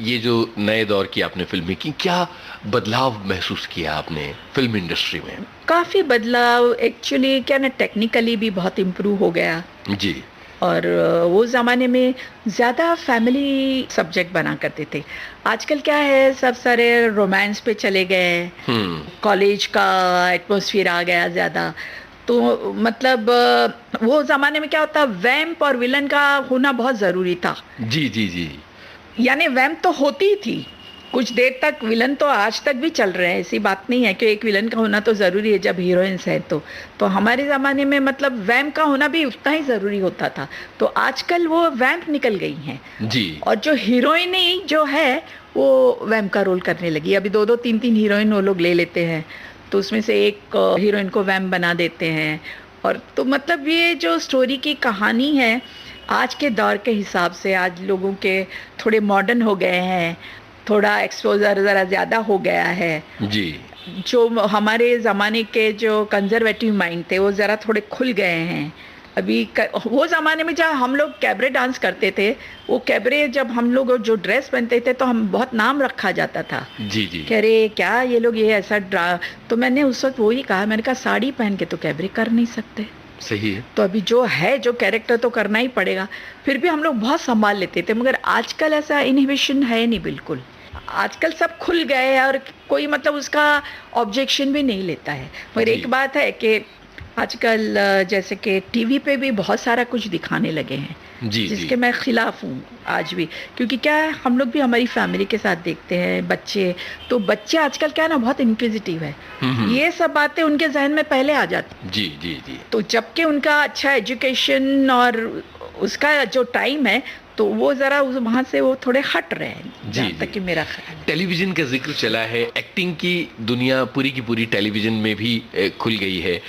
ये जो नए दौर की आपने फिल्में की, क्या बदलाव महसूस किया आपने फिल्म इंडस्ट्री में? काफ़ी बदलाव एक्चुअली, क्या ना टेक्निकली भी बहुत इम्प्रूव हो गया जी। और वो ज़माने में ज़्यादा फैमिली सब्जेक्ट बना करते थे। आजकल क्या है, सब सारे रोमांस पे चले गए, कॉलेज का एटमॉस्फेयर आ गया ज़्यादा। तो मतलब वो ज़माने में क्या होता, वैम्प और विलन का होना बहुत ज़रूरी था। जी जी जी। यानी वैम्प तो होती ही थी कुछ देर तक विलन तो आज तक भी चल रहे हैं, ऐसी बात नहीं है कि एक विलन का होना तो ज़रूरी है जब हीरोइंस है तो हमारे ज़माने में मतलब वैम्प का होना भी उतना ही ज़रूरी होता था। तो आजकल वो वैम्प निकल गई हैं जी। और जो हीरोइन ही जो है वो वैम्प का रोल करने लगी। अभी 2-2 3-3 हीरोइन वो लोग ले लेते हैं, तो उसमें से एक हीरोइन को वैम्प बना देते हैं। और तो मतलब ये जो स्टोरी की कहानी है आज के दौर के हिसाब से, आज लोगों के थोड़े मॉडर्न हो गए हैं, थोड़ा एक्सपोजर ज़रा ज़्यादा हो गया है जी। जो हमारे ज़माने के जो कंजर्वेटिव माइंड थे वो ज़रा थोड़े खुल गए हैं। अभी वो ज़माने में जब हम लोग कैबरे डांस करते थे, वो कैबरे जब हम लोग जो ड्रेस पहनते थे तो हम बहुत नाम रखा जाता था जी जी। कह रहे क्या ये लोग ये ऐसा तो मैंने उस वक्त वही कहा, मैंने कहा साड़ी पहन के तो कैबरे कर नहीं सकते। सही है। तो अभी जो है जो कैरेक्टर तो करना ही पड़ेगा। फिर भी हम लोग बहुत संभाल लेते थे, मगर आजकल ऐसा इनहिबिशन है नहीं बिल्कुल। आजकल सब खुल गए हैं और कोई मतलब उसका ऑब्जेक्शन भी नहीं लेता है। मगर एक बात है कि आजकल जैसे कि टीवी पे भी बहुत सारा कुछ दिखाने लगे हैं जी, जिसके जी। मैं खिलाफ हूँ आज भी, क्योंकि क्या है हम लोग भी हमारी फैमिली के साथ देखते हैं बच्चे, तो बच्चे आजकल क्या है ना बहुत इंक्विजिटिव है, ये सब बातें उनके जहन में पहले आ जाती। जी जी जी। तो जबकि उनका अच्छा एजुकेशन और उसका जो टाइम है तो वो ज़रा वहाँ से वो थोड़े हट रहे हैं जहाँ तक कि मेरा ख्याल है। टेलीविजन का जिक्र चला है, एक्टिंग की दुनिया पूरी की पूरी टेलीविजन में भी खुल गई है।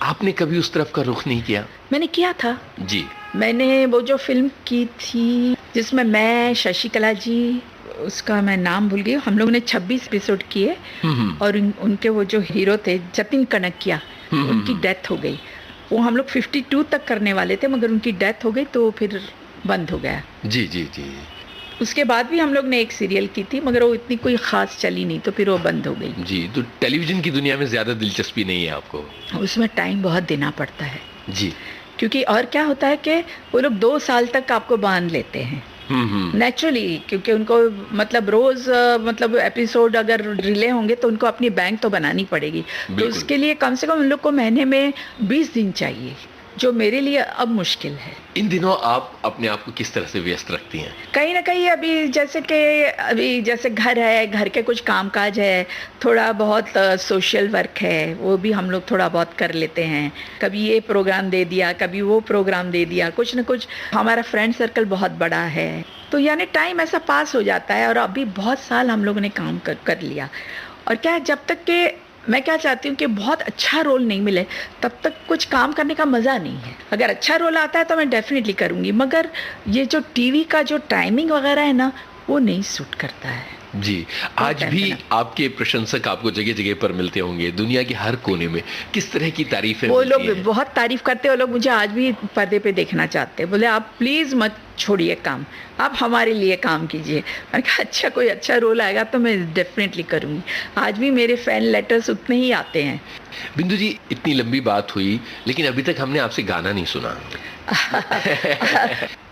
आपने कभी उस तरफ का रुख नहीं किया? मैंने किया था जी। मैंने वो जो फिल्म की थी जिसमें मैं शशिकला जी, उसका मैं नाम भूल गई, हम लोगों ने 26 एपिसोड किए और उनके वो जो हीरो थे जतिन कनकिया, उनकी डेथ हो गई। वो हम लोग 52 तक करने वाले थे मगर उनकी डेथ हो गई तो फिर बंद हो गया। जी जी जी। उसके बाद भी हम लोग ने एक सीरियल की थी मगर वो इतनी कोई ख़ास चली नहीं तो फिर वो बंद हो गई। जी, तो टेलीविज़न की दुनिया में ज़्यादा दिलचस्पी नहीं है आपको? उसमें टाइम बहुत देना पड़ता है जी। क्योंकि और क्या होता है कि वो लोग 2 साल तक आपको बांध लेते हैं नेचुरली, क्योंकि उनको मतलब रोज़ मतलब एपिसोड अगर रिले होंगे तो उनको अपनी बैंक तो बनानी पड़ेगी। तो उसके लिए कम से कम उन लोग को महीने में 20 दिन चाहिए, जो मेरे लिए अब मुश्किल है। इन दिनों आप अपने आप को किस तरह से व्यस्त रखती हैं? कहीं ना कहीं अभी जैसे घर है, घर के कुछ कामकाज है, थोड़ा बहुत सोशल वर्क है, वो भी हम लोग थोड़ा बहुत कर लेते हैं। कभी ये प्रोग्राम दे दिया, कभी वो प्रोग्राम दे दिया, कुछ ना कुछ। हमारा फ्रेंड सर्कल बहुत बड़ा है तो यानी टाइम ऐसा पास हो जाता है। और अभी बहुत साल हम लोगों ने काम कर लिया और क्या है, जब तक के मैं क्या चाहती हूँ कि बहुत अच्छा रोल नहीं मिले तब तक कुछ काम करने का मज़ा नहीं है। अगर अच्छा रोल आता है तो मैं डेफिनेटली करूँगी, मगर ये जो टीवी का जो टाइमिंग वगैरह है ना वो नहीं सूट करता है। जी। आज भी आपके प्रशंसक आपको जगह जगह पर मिलते होंगे दुनिया के हर कोने में, किस तरह की तारीफें वो मिलती लोग हैं? बहुत तारीफ करते हैं। वो लोग मुझे आज भी पर्दे पे देखना चाहते हैं, बोले आप प्लीज़ मत छोड़िए काम, आप हमारे लिए काम कीजिए। मैंने कहा अच्छा कोई अच्छा रोल आएगा तो मैं डेफिनेटली करूँगी। आज भी मेरे फ़ैन लेटर्स उतने ही आते हैं। बिंदु जी, इतनी लंबी बात हुई लेकिन अभी तक हमने आपसे गाना नहीं सुना।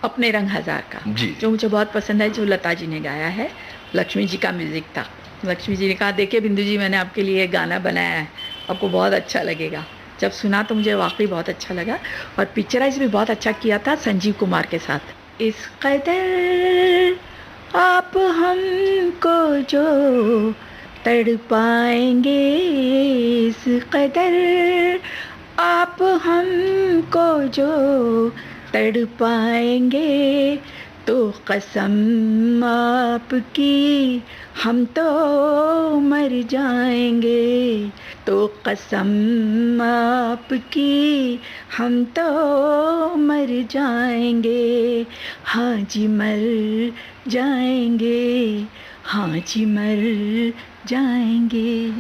अपने रंग हजार का जी। जो मुझे बहुत पसंद है, जो लता जी ने गाया है, लक्ष्मी जी का म्यूज़िक था। लक्ष्मी जी ने कहा देखिए बिंदु जी मैंने आपके लिए गाना बनाया है, आपको बहुत अच्छा लगेगा। जब सुना तो मुझे वाकई बहुत अच्छा लगा और पिक्चराइज भी बहुत अच्छा किया था संजीव कुमार के साथ। इस कदर आप हमको जो तड़पाएंगे, इस कदर आप हमको जो तड़पाएंगे, तो कसम आपकी हम तो मर जाएंगे, तो कसम आपकी हम तो मर जाएंगे, हाँ जी मर जाएंगे, हाँ जी मर जाएंगे।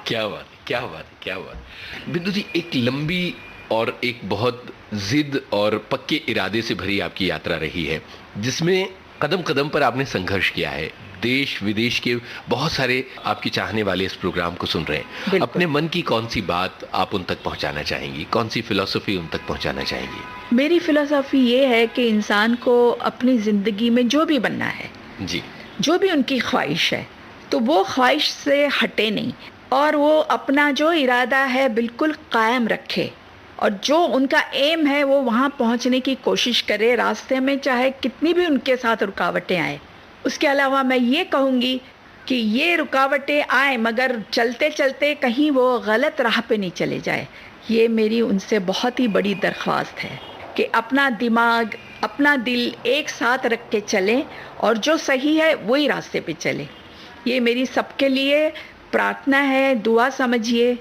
क्या बात है, क्या बात है, क्या बात है। बिंदु जी, एक लंबी और एक बहुत जिद और पक्के इरादे से भरी आपकी यात्रा रही है जिसमें कदम कदम पर आपने संघर्ष किया है। देश विदेश के बहुत सारे आपके चाहने वाले इस प्रोग्राम को सुन रहे हैं। अपने मन की कौन सी बात आप उन तक पहुंचाना चाहेंगी, कौन सी फिलॉसफी उन तक पहुंचाना चाहेंगी? मेरी फिलॉसफी ये है कि इंसान को अपनी ज़िंदगी में जो भी बनना है जी, जो भी उनकी ख्वाहिश है तो वो ख्वाहिश से हटे नहीं और वो अपना जो इरादा है बिल्कुल कायम रखे और जो उनका एम है वो वहाँ पहुँचने की कोशिश करे, रास्ते में चाहे कितनी भी उनके साथ रुकावटें आए। उसके अलावा मैं ये कहूँगी कि ये रुकावटें आए मगर चलते चलते कहीं वो गलत राह पे नहीं चले जाए। ये मेरी उनसे बहुत ही बड़ी दरख्वास्त है कि अपना दिमाग अपना दिल एक साथ रख के चलें और जो सही है वही रास्ते पे चलें। ये मेरी सबके लिए प्रार्थना है, दुआ समझिए।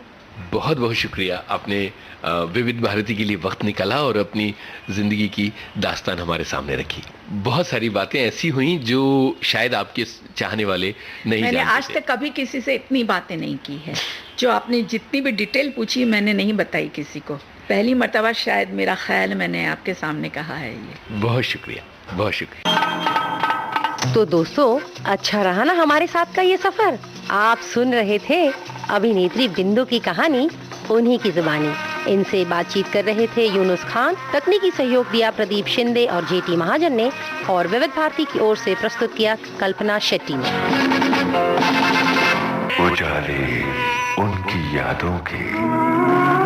बहुत बहुत शुक्रिया, आपने विविध भारती के लिए वक्त निकाला और अपनी ज़िंदगी की दास्तान हमारे सामने रखी। बहुत सारी बातें ऐसी हुई जो शायद आपके चाहने वाले नहीं मैंने जानते आज थे। तक कभी किसी से इतनी बातें नहीं की है। जो आपने जितनी भी डिटेल पूछी मैंने नहीं बताई किसी को। पहली मर्तबा शायद मेरा ख्याल मैंने आपके सामने कहा है ये। बहुत शुक्रिया, बहुत शुक्रिया। तो दोस्तों, अच्छा रहा ना हमारे साथ का ये सफर। आप सुन रहे थे अभिनेत्री बिंदु की कहानी उन्हीं की जुबानी। इनसे बातचीत कर रहे थे यूनुस खान, तकनीकी सहयोग दिया प्रदीप शिंदे और जेटी महाजन ने, और विविध भारती की ओर से प्रस्तुत किया कल्पना शेट्टी ने। उजाले उनकी यादों के।